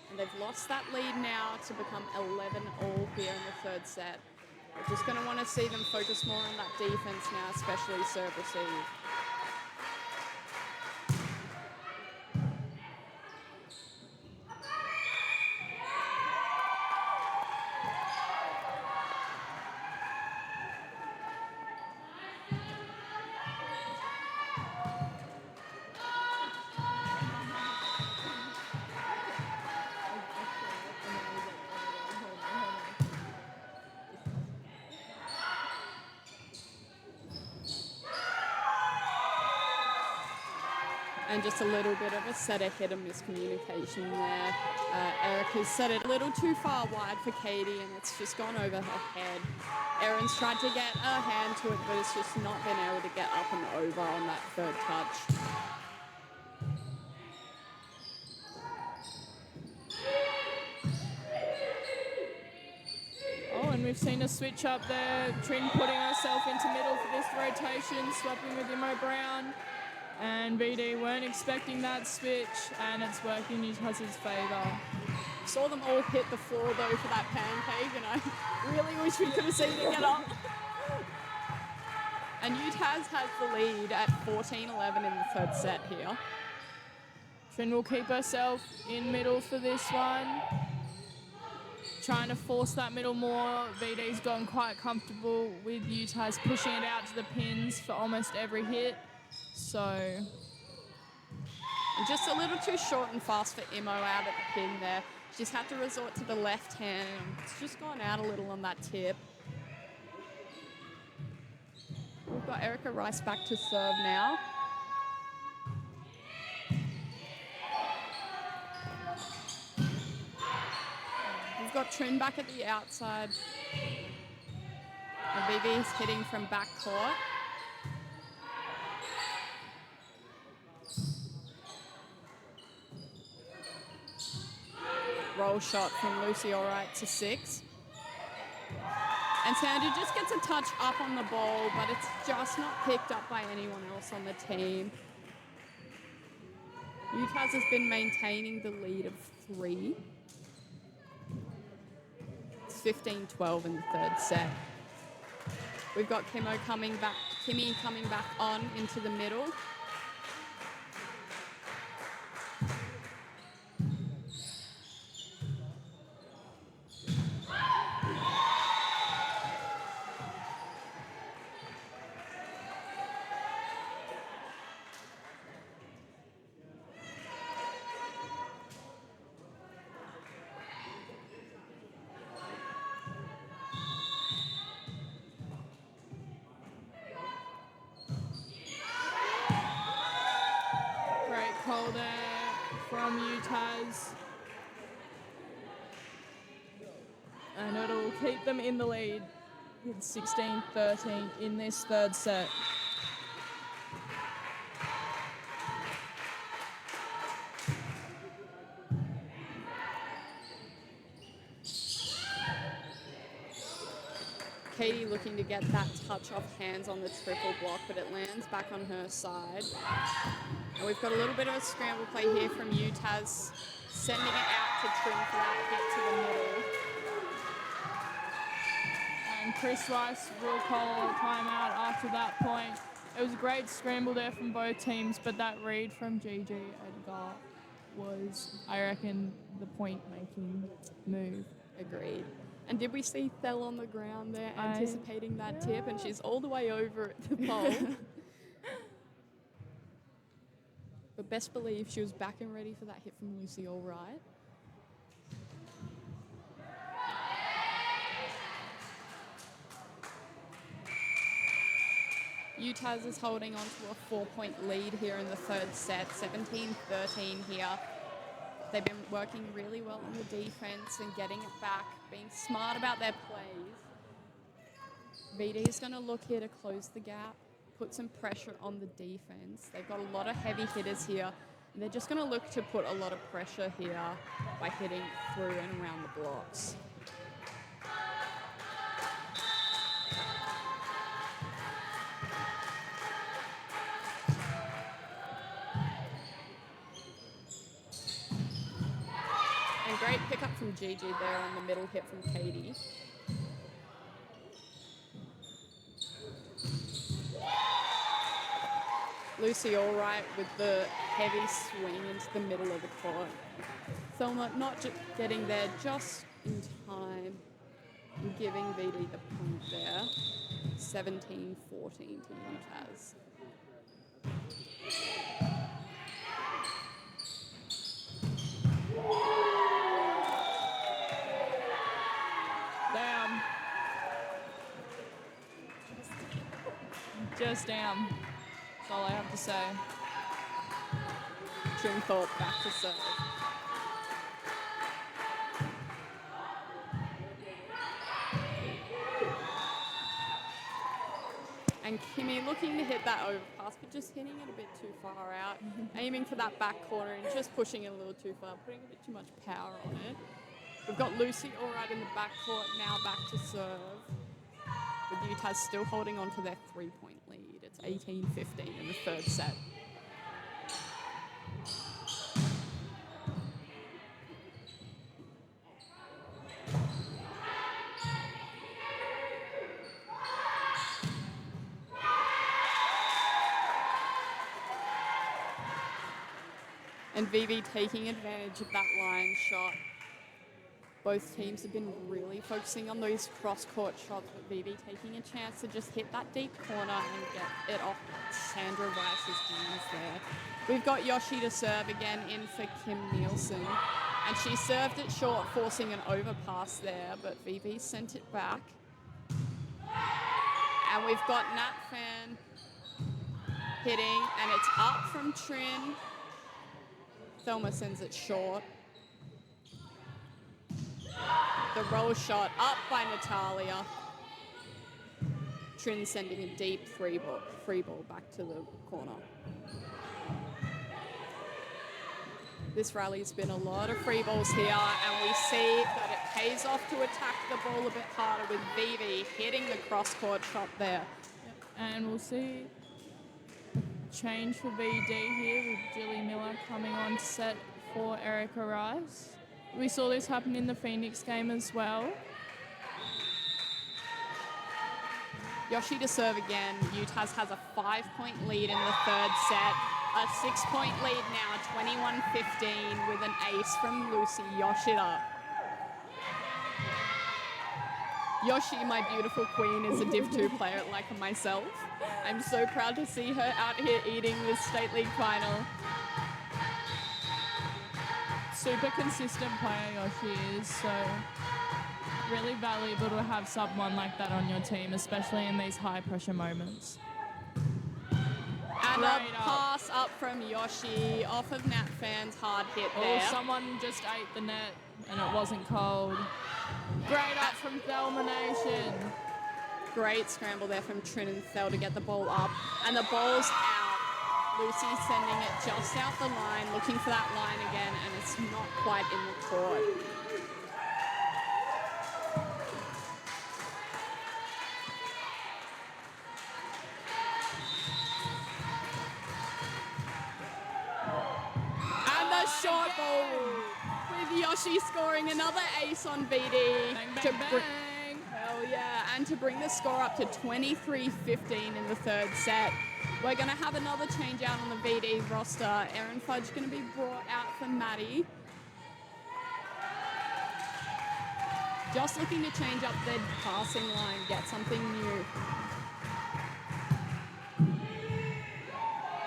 and they've lost that lead now to become 11-all here in the third set. We're just going to want to see them focus more on that defense now, especially serve receive. And just a little bit of a setter hit and miscommunication there. Erica's set it a little too far wide for Katie, and it's just gone over her head. Erin's tried to get her hand to it, but it's just not been able to get up and over on that third touch. Oh, and we've seen a switch up there. Trin putting herself into middle for this rotation, swapping with Imo Brown. And VD weren't expecting that switch, and it's working in UTAS's favour. Saw them all hit the floor, though, for that pancake, and I really wish we could have seen it get up. And UTAS has the lead at 14-11 in the third set here. Trin will keep herself in middle for this one. trying to force that middle more. VD's gotten quite comfortable with UTAS pushing it out to the pins for almost every hit. So, And just a little too short and fast for Imo out at the pin there. She's had to resort to the left hand. It's just gone out a little on that tip. We've got Erica Rice back to serve now. We've got Trin back at the outside. And VV's hitting from back court. Roll shot from Lucy Allright to 6. And Sandy just gets a touch up on the ball, but it's just not picked up by anyone else on the team. UTAS has been maintaining the lead of 3. It's 15-12 in the third set. We've got Kimmy coming back on into the middle. Call there from UTAS. And it'll keep them in the lead with 16-13 in this third set. Katie looking to get that touch off hands on the triple block, but it lands back on her side. And we've got a little bit of a scramble play here from UTAS, sending it out to Trin for that hit to the middle. And Chris Rice will call a timeout after that point. It was a great scramble there from both teams, but that read from Gigi Edgar was, I reckon, the point-making move. Agreed. And did we see Thel on the ground there anticipating that tip? And she's all the way over at the pole. But best believe she was back and ready for that hit from Lucy Allright. UTAS is holding on to a 4-point lead here in the third set, 17-13 here. They've been working really well on the defense and getting it back, being smart about their plays. VD is going to look here to close the gap, put some pressure on the defense. They've got a lot of heavy hitters here, and they're just going to look to put a lot of pressure here by hitting through and around the blocks. Great pickup from Gigi there on the middle hit from Katie. Lucy Allright with the heavy swing into the middle of the court. Thelma not getting there just in time and giving VD the point there. 17-14 to UTAS. Just damn. That's all I have to say. Trin Thorpe back to serve. And Kimmy looking to hit that overpass, but just hitting it a bit too far out. Aiming for that back corner and just pushing it a little too far, putting a bit too much power on it. We've got Lucy Allright in the back court, now back to serve. With UTAS still holding on to their 3-point lead. It's 18-15 in the third set. And VV taking advantage of that line shot. Both teams have been really focusing on those cross-court shots, but VV taking a chance to just hit that deep corner and get it off Sandra Rice's hands there. We've got Yoshi to serve again in for Kim Nielsen. And she served it short, forcing an overpass there, but VV sent it back. And we've got Nat Fan hitting, and it's up from Trin. Thelma sends it short. The roll shot up by Natalia. Trin sending a deep free ball back to the corner. This rally's been a lot of free balls here, and we see that it pays off to attack the ball a bit harder with VV hitting the cross-court shot there. Yep. And we'll see change for VD here with Julie Miller coming on set for Erica Rice. We saw this happen in the Phoenix game as well. Yoshi to serve again. UTAS has a 5-point lead in the third set. A 6-point lead now, 21-15, with an ace from Lucy Yoshida. Yoshi, my beautiful queen, is a Div 2 player like myself. I'm so proud to see her out here eating this State League final. Super consistent player Yoshi is, so really valuable to have someone like that on your team, especially in these high pressure moments. And a pass up from Yoshi off of Nat Fan's hard hit there. Oh, someone just ate the net and it wasn't cold. Great up from Thelma Nation. Great scramble there from Trin and Thel to get the ball up. And the ball's out. Lucy sending it just out the line, looking for that line again, and it's not quite in the court. Short ball with Yoshi scoring another ace on VD. Bang, bang, bang. Hell yeah, and to bring the score up to 23-15 in the third set. We're going to have another change out on the VD roster. Erin Fudge going to be brought out for Maddie. Just looking to change up their passing line, get something new.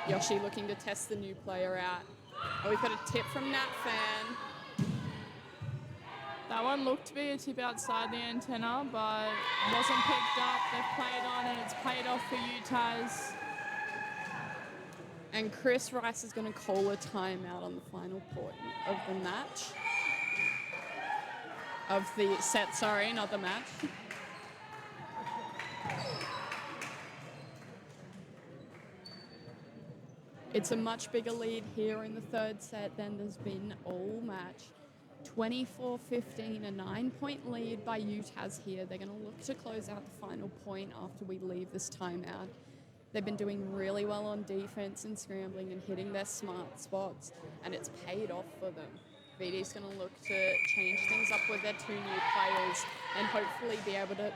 Yoshi looking to test the new player out. Oh, we've got a tip from Nat Fan. That one looked to be a tip outside the antenna, but wasn't picked up. They've played on and it's paid off for UTAS. And Chris Rice is going to call a timeout on the final point of the match. Of the set, sorry, not the match. It's a much bigger lead here in the third set than there's been all match. 24-15, a 9-point lead by UTAS here. They're going to look to close out the final point after we leave this timeout. They've been doing really well on defense and scrambling and hitting their smart spots, and it's paid off for them. VD's going to look to change things up with their two new players and hopefully be able to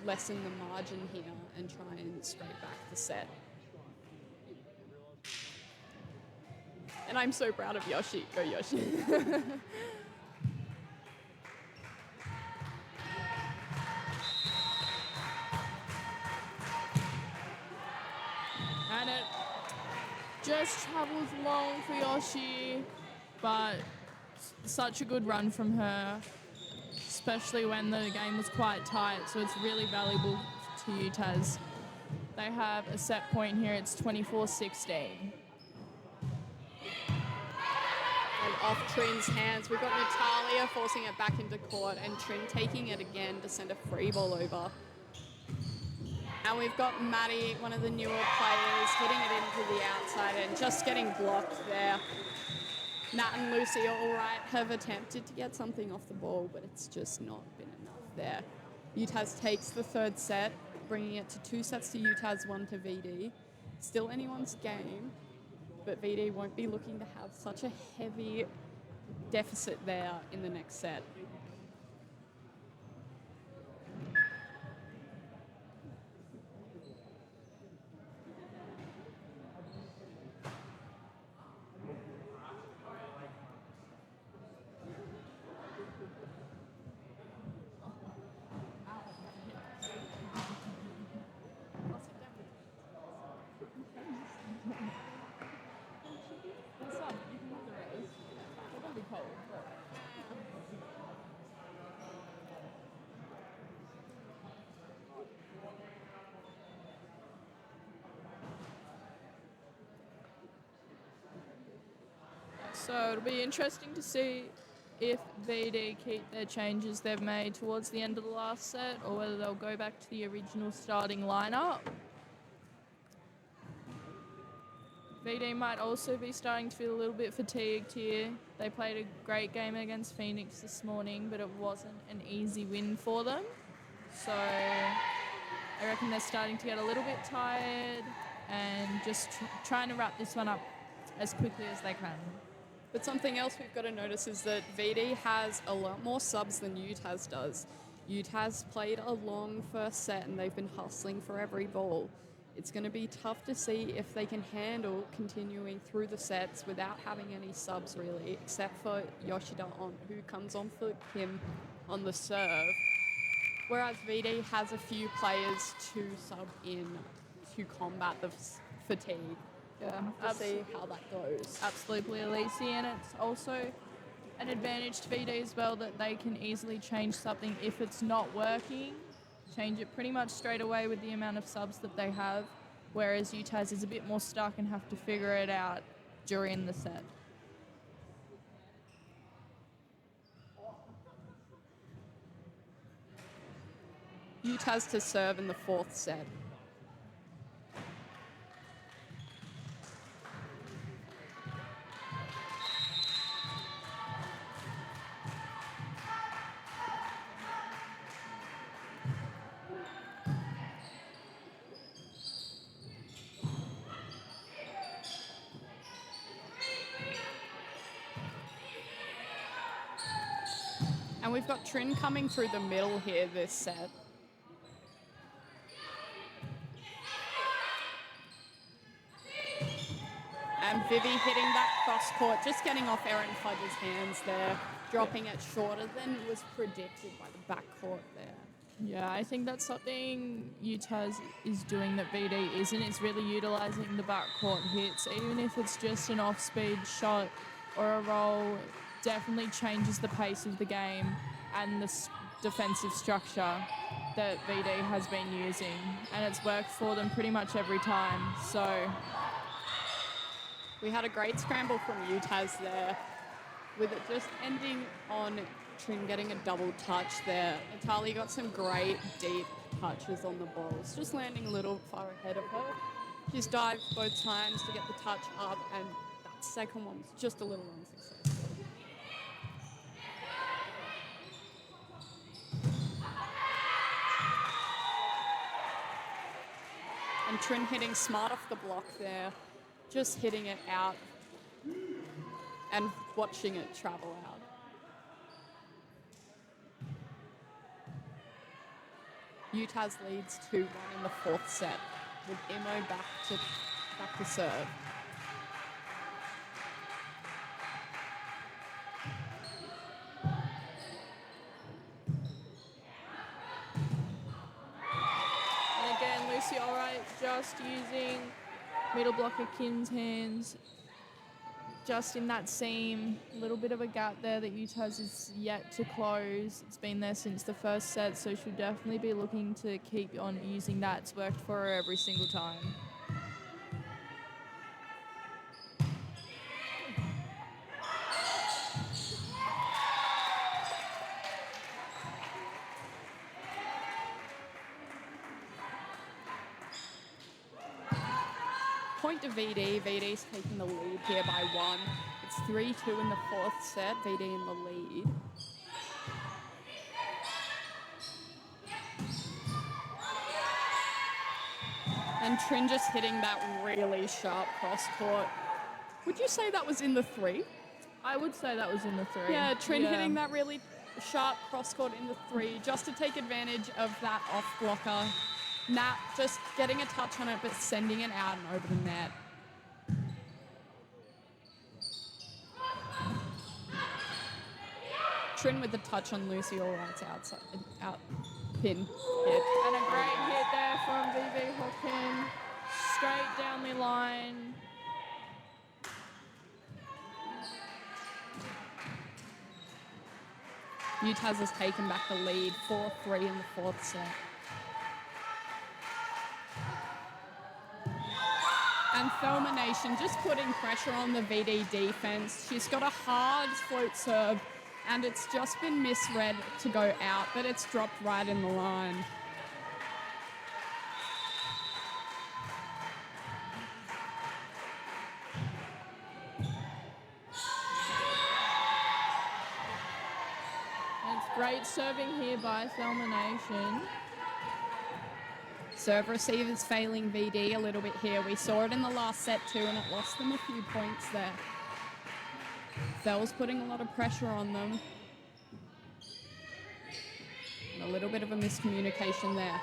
lessen the margin here and try and scrape back the set. And I'm so proud of Yoshi. Go Yoshi. And it just travels long for Yoshi, but such a good run from her, especially when the game was quite tight, so it's really valuable to UTAS. They have a set point here, it's 24-16. And off Trin's hands, we've got Natalia forcing it back into court and Trin taking it again to send a free ball over. And we've got Maddie, one of the newer players, hitting it into the outside and just getting blocked there. Nat and Lucy, all right, have attempted to get something off the ball, but it's just not been enough there. UTAS takes the third set, bringing it to 2 sets to UTAS, 1 to VD. Still anyone's game, but VD won't be looking to have such a heavy deficit there in the next set. So it'll be interesting to see if VD keep their changes they've made towards the end of the last set or whether they'll go back to the original starting lineup. VD might also be starting to feel a little bit fatigued here. They played a great game against Phoenix this morning, but it wasn't an easy win for them. So I reckon they're starting to get a little bit tired and just trying to wrap this one up as quickly as they can. But something else we've got to notice is that VD has a lot more subs than UTAS does. UTAS played a long first set and they've been hustling for every ball. It's going to be tough to see if they can handle continuing through the sets without having any subs really, except for Yoshida who comes on for Kim on the serve. Whereas VD has a few players to sub in to combat the fatigue. Yeah, to see how that goes. Absolutely, Elise, and it's also an advantage to VD as well that they can easily change something if it's not working. Change it pretty much straight away with the amount of subs that they have, whereas UTAS is a bit more stuck and have to figure it out during the set. UTAS to serve in the fourth set. And we've got Trin coming through the middle here this set. And Vivi hitting that cross court, just getting off Erin Fudge's hands there, dropping it shorter than was predicted by the backcourt there. Yeah, I think that's something UTAS is doing that VD isn't. It's really utilising the backcourt hits, even if it's just an off-speed shot or a roll. Definitely changes the pace of the game and the defensive structure that VD has been using, and it's worked for them pretty much every time. So we had a great scramble from UTAS there, with it just ending on Trin getting a double touch there. Natalia got some great deep touches on the balls, just landing a little far ahead of her. She's dived both times to get the touch up, and that second one was just a little unsuccessful. And Trin hitting smart off the block there, just hitting it out and watching it travel out. UTAS leads 2-1 in the fourth set, with Imo back to serve. And again, Lucy Allright just using middle blocker Kim's hands, just in that seam, a little bit of a gap there that UTAS is yet to close. It's been there since the first set, so she'll definitely be looking to keep on using that. It's worked for her every single time. Point to VD. VD's taking the lead here by 1. It's 3-2 in the fourth set. VD in the lead. And Trin just hitting that really sharp cross court. Would you say that was in the 3? I would say that was in the 3. Yeah, Trin hitting that really sharp cross court in the 3 just to take advantage of that off blocker. Nat just getting a touch on it, but sending it out and over the net. Trin with the touch on Lucy Allright's out pin hit. And a great hit there from VV Hawken, straight down the line. UTAS has taken back the lead, 4-3 in the fourth set. And Thelma Nation just putting pressure on the VD defense. She's got a hard float serve, and it's just been misread to go out, but it's dropped right in the line. It's great serving here by Thelma Nation. Serve receivers failing VD a little bit here. We saw it in the last set too, and it lost them a few points there. Thel's putting a lot of pressure on them. And a little bit of a miscommunication there.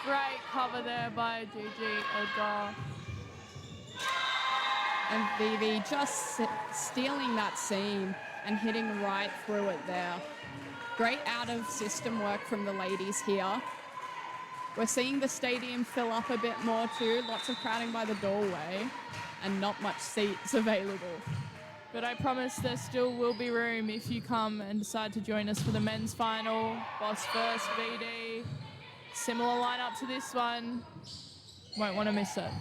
Great cover there by Gigi Edgar. And Vivi just stealing that seam and hitting right through it there. Great out-of-system work from the ladies here. We're seeing the stadium fill up a bit more too. Lots of crowding by the doorway and not much seats available. But I promise there still will be room if you come and decide to join us for the men's final. Boss first, VD. Similar lineup to this one. Won't want to miss it.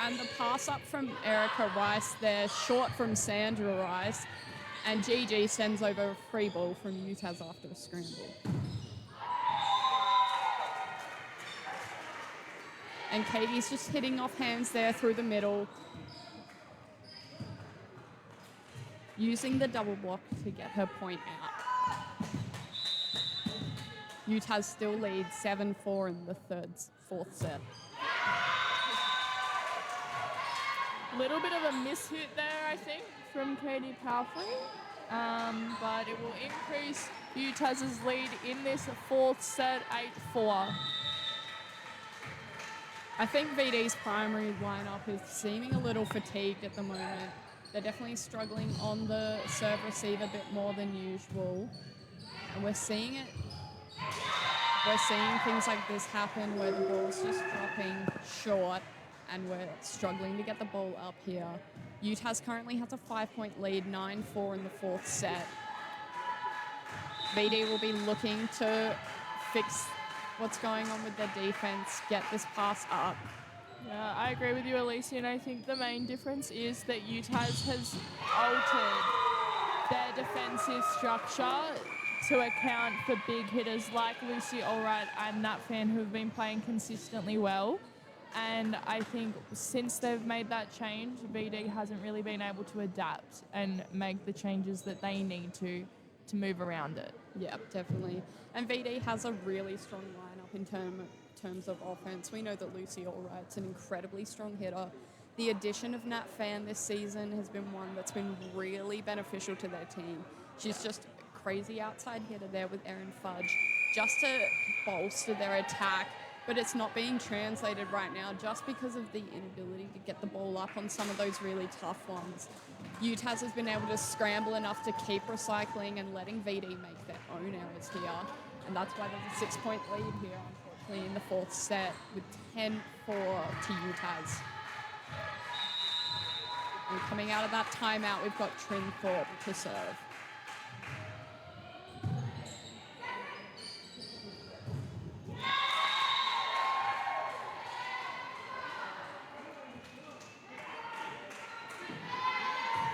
And the pass up from Erica Rice there, short from Sandra Rice. And GG sends over a free ball from UTAS after a scramble. And Katie's just hitting off hands there through the middle. Using the double block to get her point out. UTAS still leads 7-4 in the fourth set. Little bit of a mishit there, I think, from Katie Palfrey. But it will increase UTAS's lead in this fourth set, 8-4. I think VD's primary lineup is seeming a little fatigued at the moment. They're definitely struggling on the serve receive a bit more than usual. And we're seeing it. We're seeing things like this happen where the ball's just dropping short and we're struggling to get the ball up here. UTAS currently has a 5-point lead, 9-4 in the fourth set. VD will be looking to fix what's going on with their defense, get this pass up. Yeah, I agree with you, Alicia, and I think the main difference is that UTAS has altered their defensive structure to account for big hitters like Lucy Allwright and Nat Fan, who have been playing consistently well. And I think since they've made that change, VD hasn't really been able to adapt and make the changes that they need to move around it. Yeah, definitely. And VD has a really strong lineup in terms of offense. We know that Lucy Allwright's an incredibly strong hitter. The addition of Nat Fan this season has been one that's been really beneficial to their team. She's just a crazy outside hitter there with Erin Fudge, just to bolster their attack. But it's not being translated right now just because of the inability to get the ball up on some of those really tough ones. UTAS has been able to scramble enough to keep recycling and letting VD make their own errors here. And that's why there's a 6-point lead here, unfortunately, in the fourth set with 10-4 to UTAS. And coming out of that timeout, we've got Trin Thorpe to serve.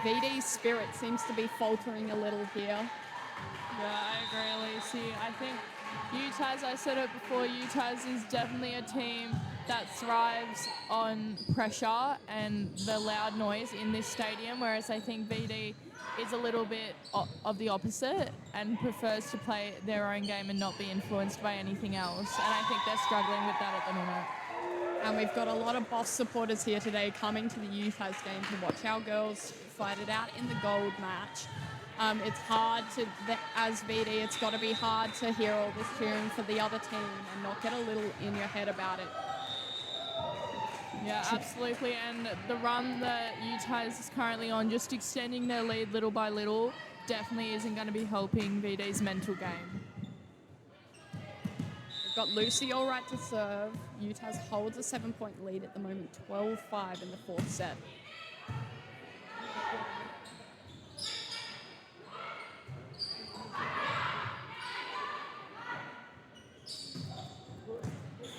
VD's spirit seems to be faltering a little here. Yeah, I agree, Lucy. I think UTAS, I said it before, UTAS is definitely a team that thrives on pressure and the loud noise in this stadium, whereas I think VD is a little bit of the opposite and prefers to play their own game and not be influenced by anything else. And I think they're struggling with that at the moment. And we've got a lot of Boss supporters here today coming to the UTAS game to watch our girls fight it out in the gold match. It's hard to, as VD, it's got to be hard to hear all this cheering for the other team and not get a little in your head about it. Yeah, absolutely. And the run that UTAS is currently on, just extending their lead little by little, definitely isn't going to be helping VD's mental game. We've got Lucy Allwright to serve. UTAS holds a 7-point lead at the moment, 12-5 in the fourth set.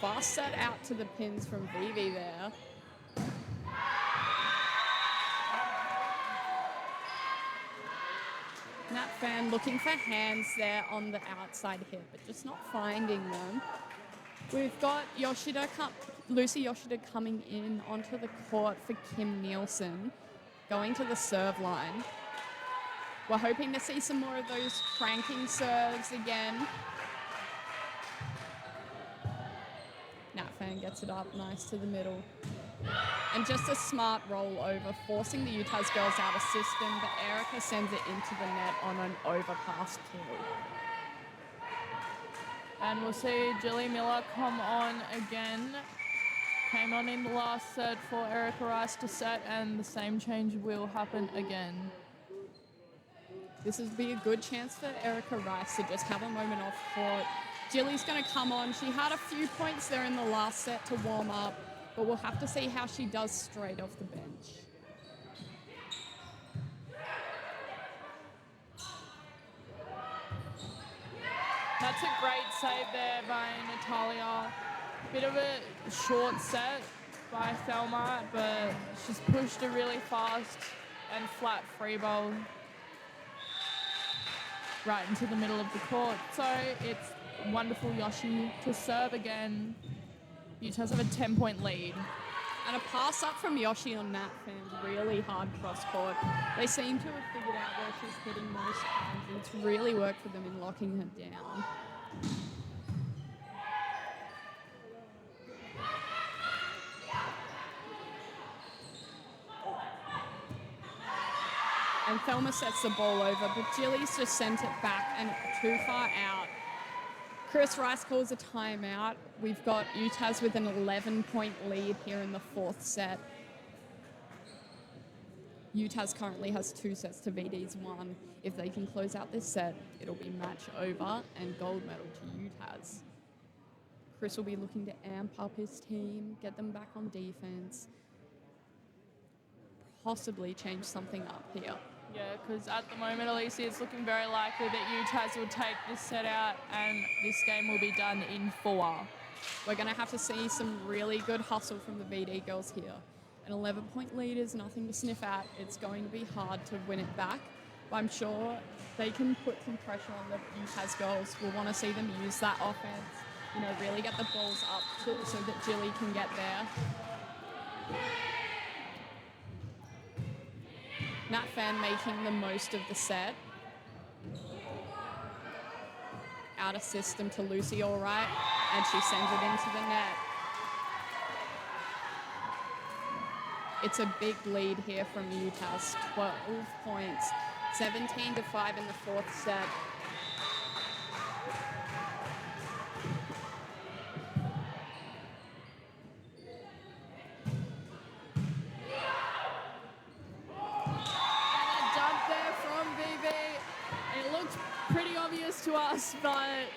fast set out to the pins from Vivi there. Nat Fan looking for hands there on the outside hit, but just not finding them. We've got Lucy Yoshida coming in onto the court for Kim Nielsen, going to the serve line. We're hoping to see some more of those cranking serves again. Nat Fan gets it up nice to the middle. And just a smart roll over, forcing the UTAS girls out of system, but Erica sends it into the net on an overpass kill. And we'll see Jilly Miller come on again. Came on in the last set for Erica Rice to set, and the same change will happen again. This would be a good chance for Erica Rice to just have a moment off court. Jilly's going to come on. She had a few points there in the last set to warm up, but we'll have to see how she does straight off the bench. That's a great save there by Natalia. Bit of a short set by Thelma, but she's pushed a really fast and flat free ball right into the middle of the court. So it's wonderful Yoshi to serve again. UTAS have a 10-point lead. And a pass up from Yoshi on Nat Fan's really hard cross court. They seem to have figured out where she's hitting most times, and it's really worked for them in locking her down. And Thelma sets the ball over, but Jilly's just sent it back and too far out. Chris Rice calls a timeout. We've got UTAS with an 11-point lead here in the fourth set. UTAS currently has 2 sets to VD's 1. If they can close out this set, it'll be match over and gold medal to UTAS. Chris will be looking to amp up his team, get them back on defense, possibly change something up here. Yeah, because at the moment, Alicia, it's looking very likely that UTAS will take this set out and this game will be done in 4. We're going to have to see some really good hustle from the VD girls here. An 11-point lead is nothing to sniff at. It's going to be hard to win it back, but I'm sure they can put some pressure on the UTAS girls. We'll want to see them use that offense, really get the balls up so that Jilly can get there. Nat Fan making the most of the set. Out of system to Lucy, all right, and she sends it into the net. It's a big lead here from UTAS, 12 points, 17-5 in the fourth set. To us, but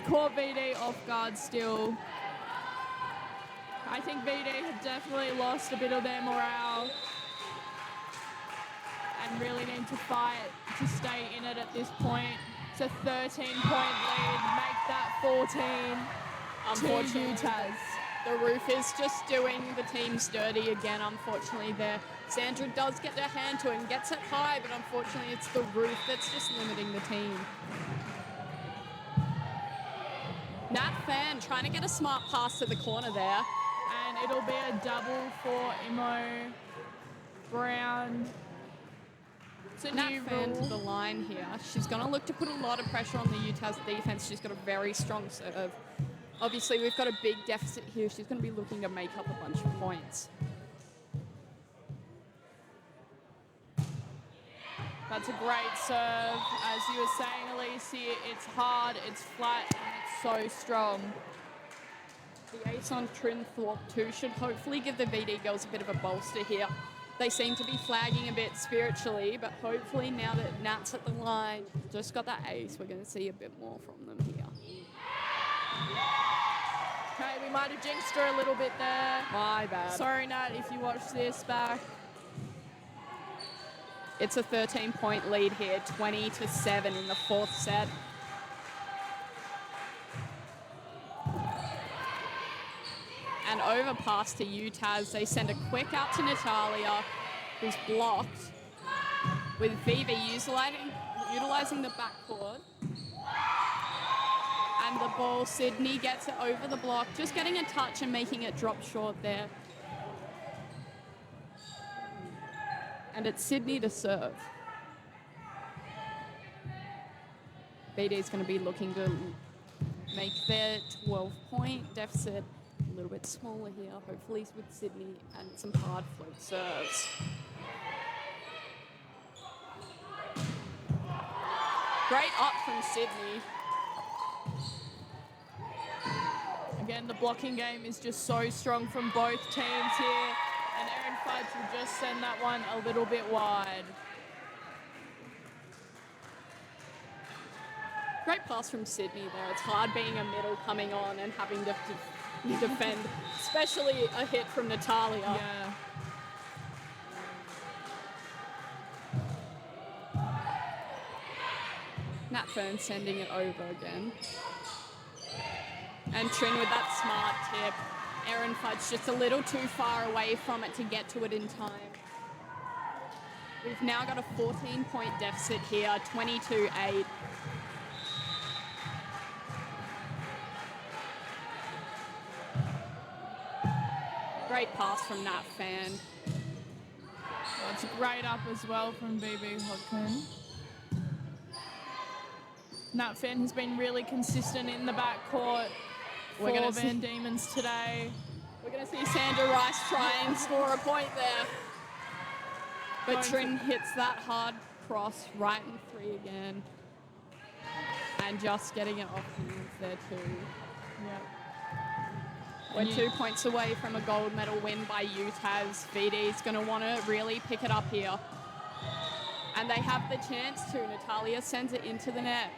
caught VD off guard still. I think VD have definitely lost a bit of their morale and really need to fight to stay in it at this point. It's a 13-point lead, make that 14 to UTAS. The roof is just doing the teams dirty again, unfortunately there. Sandra does get her hand to it and gets it high, but unfortunately it's the roof that's just limiting the team. Nat Fan trying to get a smart pass to the corner there. And it'll be a double for Imo Brown. It's a Nat new Fan rule. to the line here. She's going to look to put a lot of pressure on the UTAS defense. She's got a very strong serve. Obviously, we've got a big deficit here. She's going to be looking to make up a bunch of points. That's a great serve. As you were saying, Alicia, it's hard, it's flat, and it's so strong. The ace on Trin Thorpe too should hopefully give the VD girls a bit of a bolster here. They seem to be flagging a bit spiritually, but hopefully now that Nat's at the line, just got that ace, we're going to see a bit more from them here. Okay, we might have jinxed her a little bit there. My bad. Sorry, Nat, if you watch this back. It's a 13-point lead here, 20-7 in the fourth set. And over pass to UTAS. They send a quick out to Natalia, who's blocked, with VV utilising the backcourt. And the ball, Sydney gets it over the block, just getting a touch and making it drop short there. And it's Sydney to serve. VD's going to be looking to make their 12-point deficit a little bit smaller here, hopefully with Sydney and some hard float serves. Great up from Sydney. Again, the blocking game is just so strong from both teams here, and Erin Fudge will just send that one a little bit wide. Great pass from Sydney there. It's hard being a middle coming on and having to defend, especially a hit from Natalia. Yeah. Nat Fern sending it over again. And Trin with that smart tip. Erin Fudge just a little too far away from it to get to it in time. We've now got a 14-point deficit here, 22-8. Great pass from Nat Fan. That's a great up as well from BB Hodkin. Nat Fan has been really consistent in the backcourt for Van Diemen's today. We're going to see Sandra Rice try and score a point there. But Trin hits that hard cross right in three again. And just getting it off hands there too. Yep. We're 2 points away from a gold medal win by UTAS. VD's going to want to really pick it up here. And they have the chance to. Natalia sends it into the net.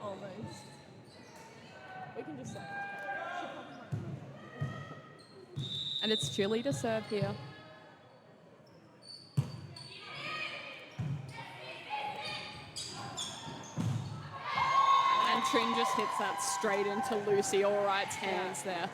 Almost. We can just say. And it's Julie to serve here. And Trin just hits that straight into Lucy Allright's hands there.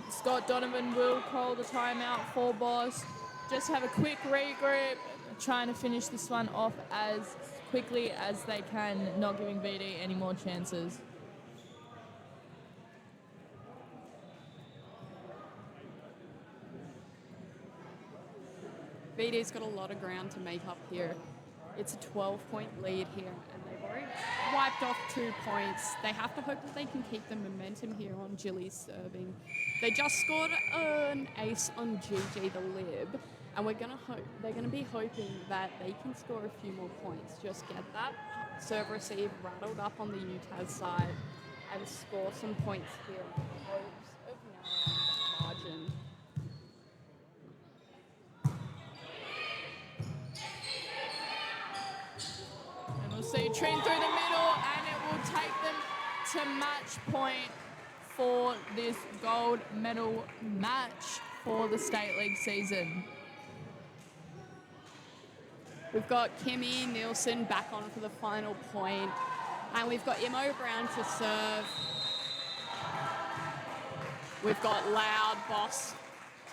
Scott Donovan will call the timeout for Boss. Just have a quick regroup, trying to finish this one off as quickly as they can, not giving VD any more chances. VD's got a lot of ground to make up here. It's a 12-point lead here, and they've already wiped off 2 points. They have to hope that they can keep the momentum here on Jilly's serving. They just scored an ace on GG the Lib, and they're gonna be hoping that they can score a few more points. Just get that serve receive rattled up on the UTAS side and score some points here in hopes of narrowing that margin. See Trin through the middle, and it will take them to match point for this gold medal match for the State League season. We've got Kimmy Nielsen back on for the final point, and we've got Imo Brown to serve. We've got loud Boss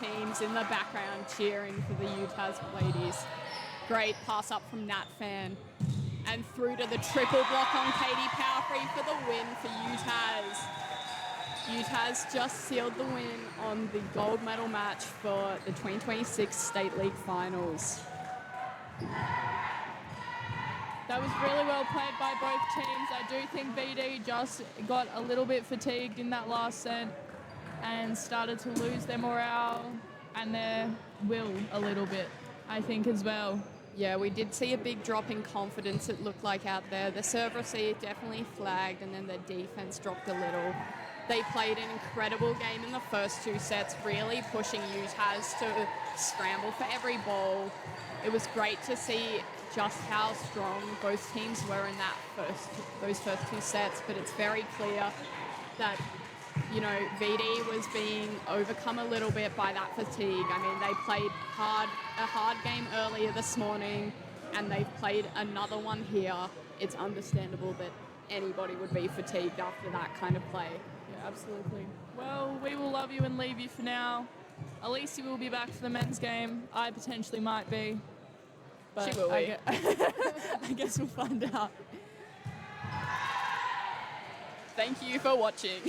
teams in the background cheering for the UTAS ladies. Great pass up from Nat Fan. And through to the triple block on Katie Powerfree for the win for UTAS. UTAS just sealed the win on the gold medal match for the 2026 State League Finals. That was really well played by both teams. I do think BD just got a little bit fatigued in that last set and started to lose their morale and their will a little bit, I think, as well. Yeah, we did see a big drop in confidence, it looked like, out there. The serve receive definitely flagged, and then the defense dropped a little. They played an incredible game in the first 2 sets, really pushing UTAS to scramble for every ball. It was great to see just how strong both teams were in those first two sets, but it's very clear that, you know, VD was being overcome a little bit by that fatigue. I mean, they played a hard game earlier this morning, and they've played another one here. It's understandable that anybody would be fatigued after that kind of play. Yeah, absolutely. Well, we will love you and leave you for now. Alicia will be back for the men's game. I potentially might be. But She will be. I guess we'll find out. Thank you for watching.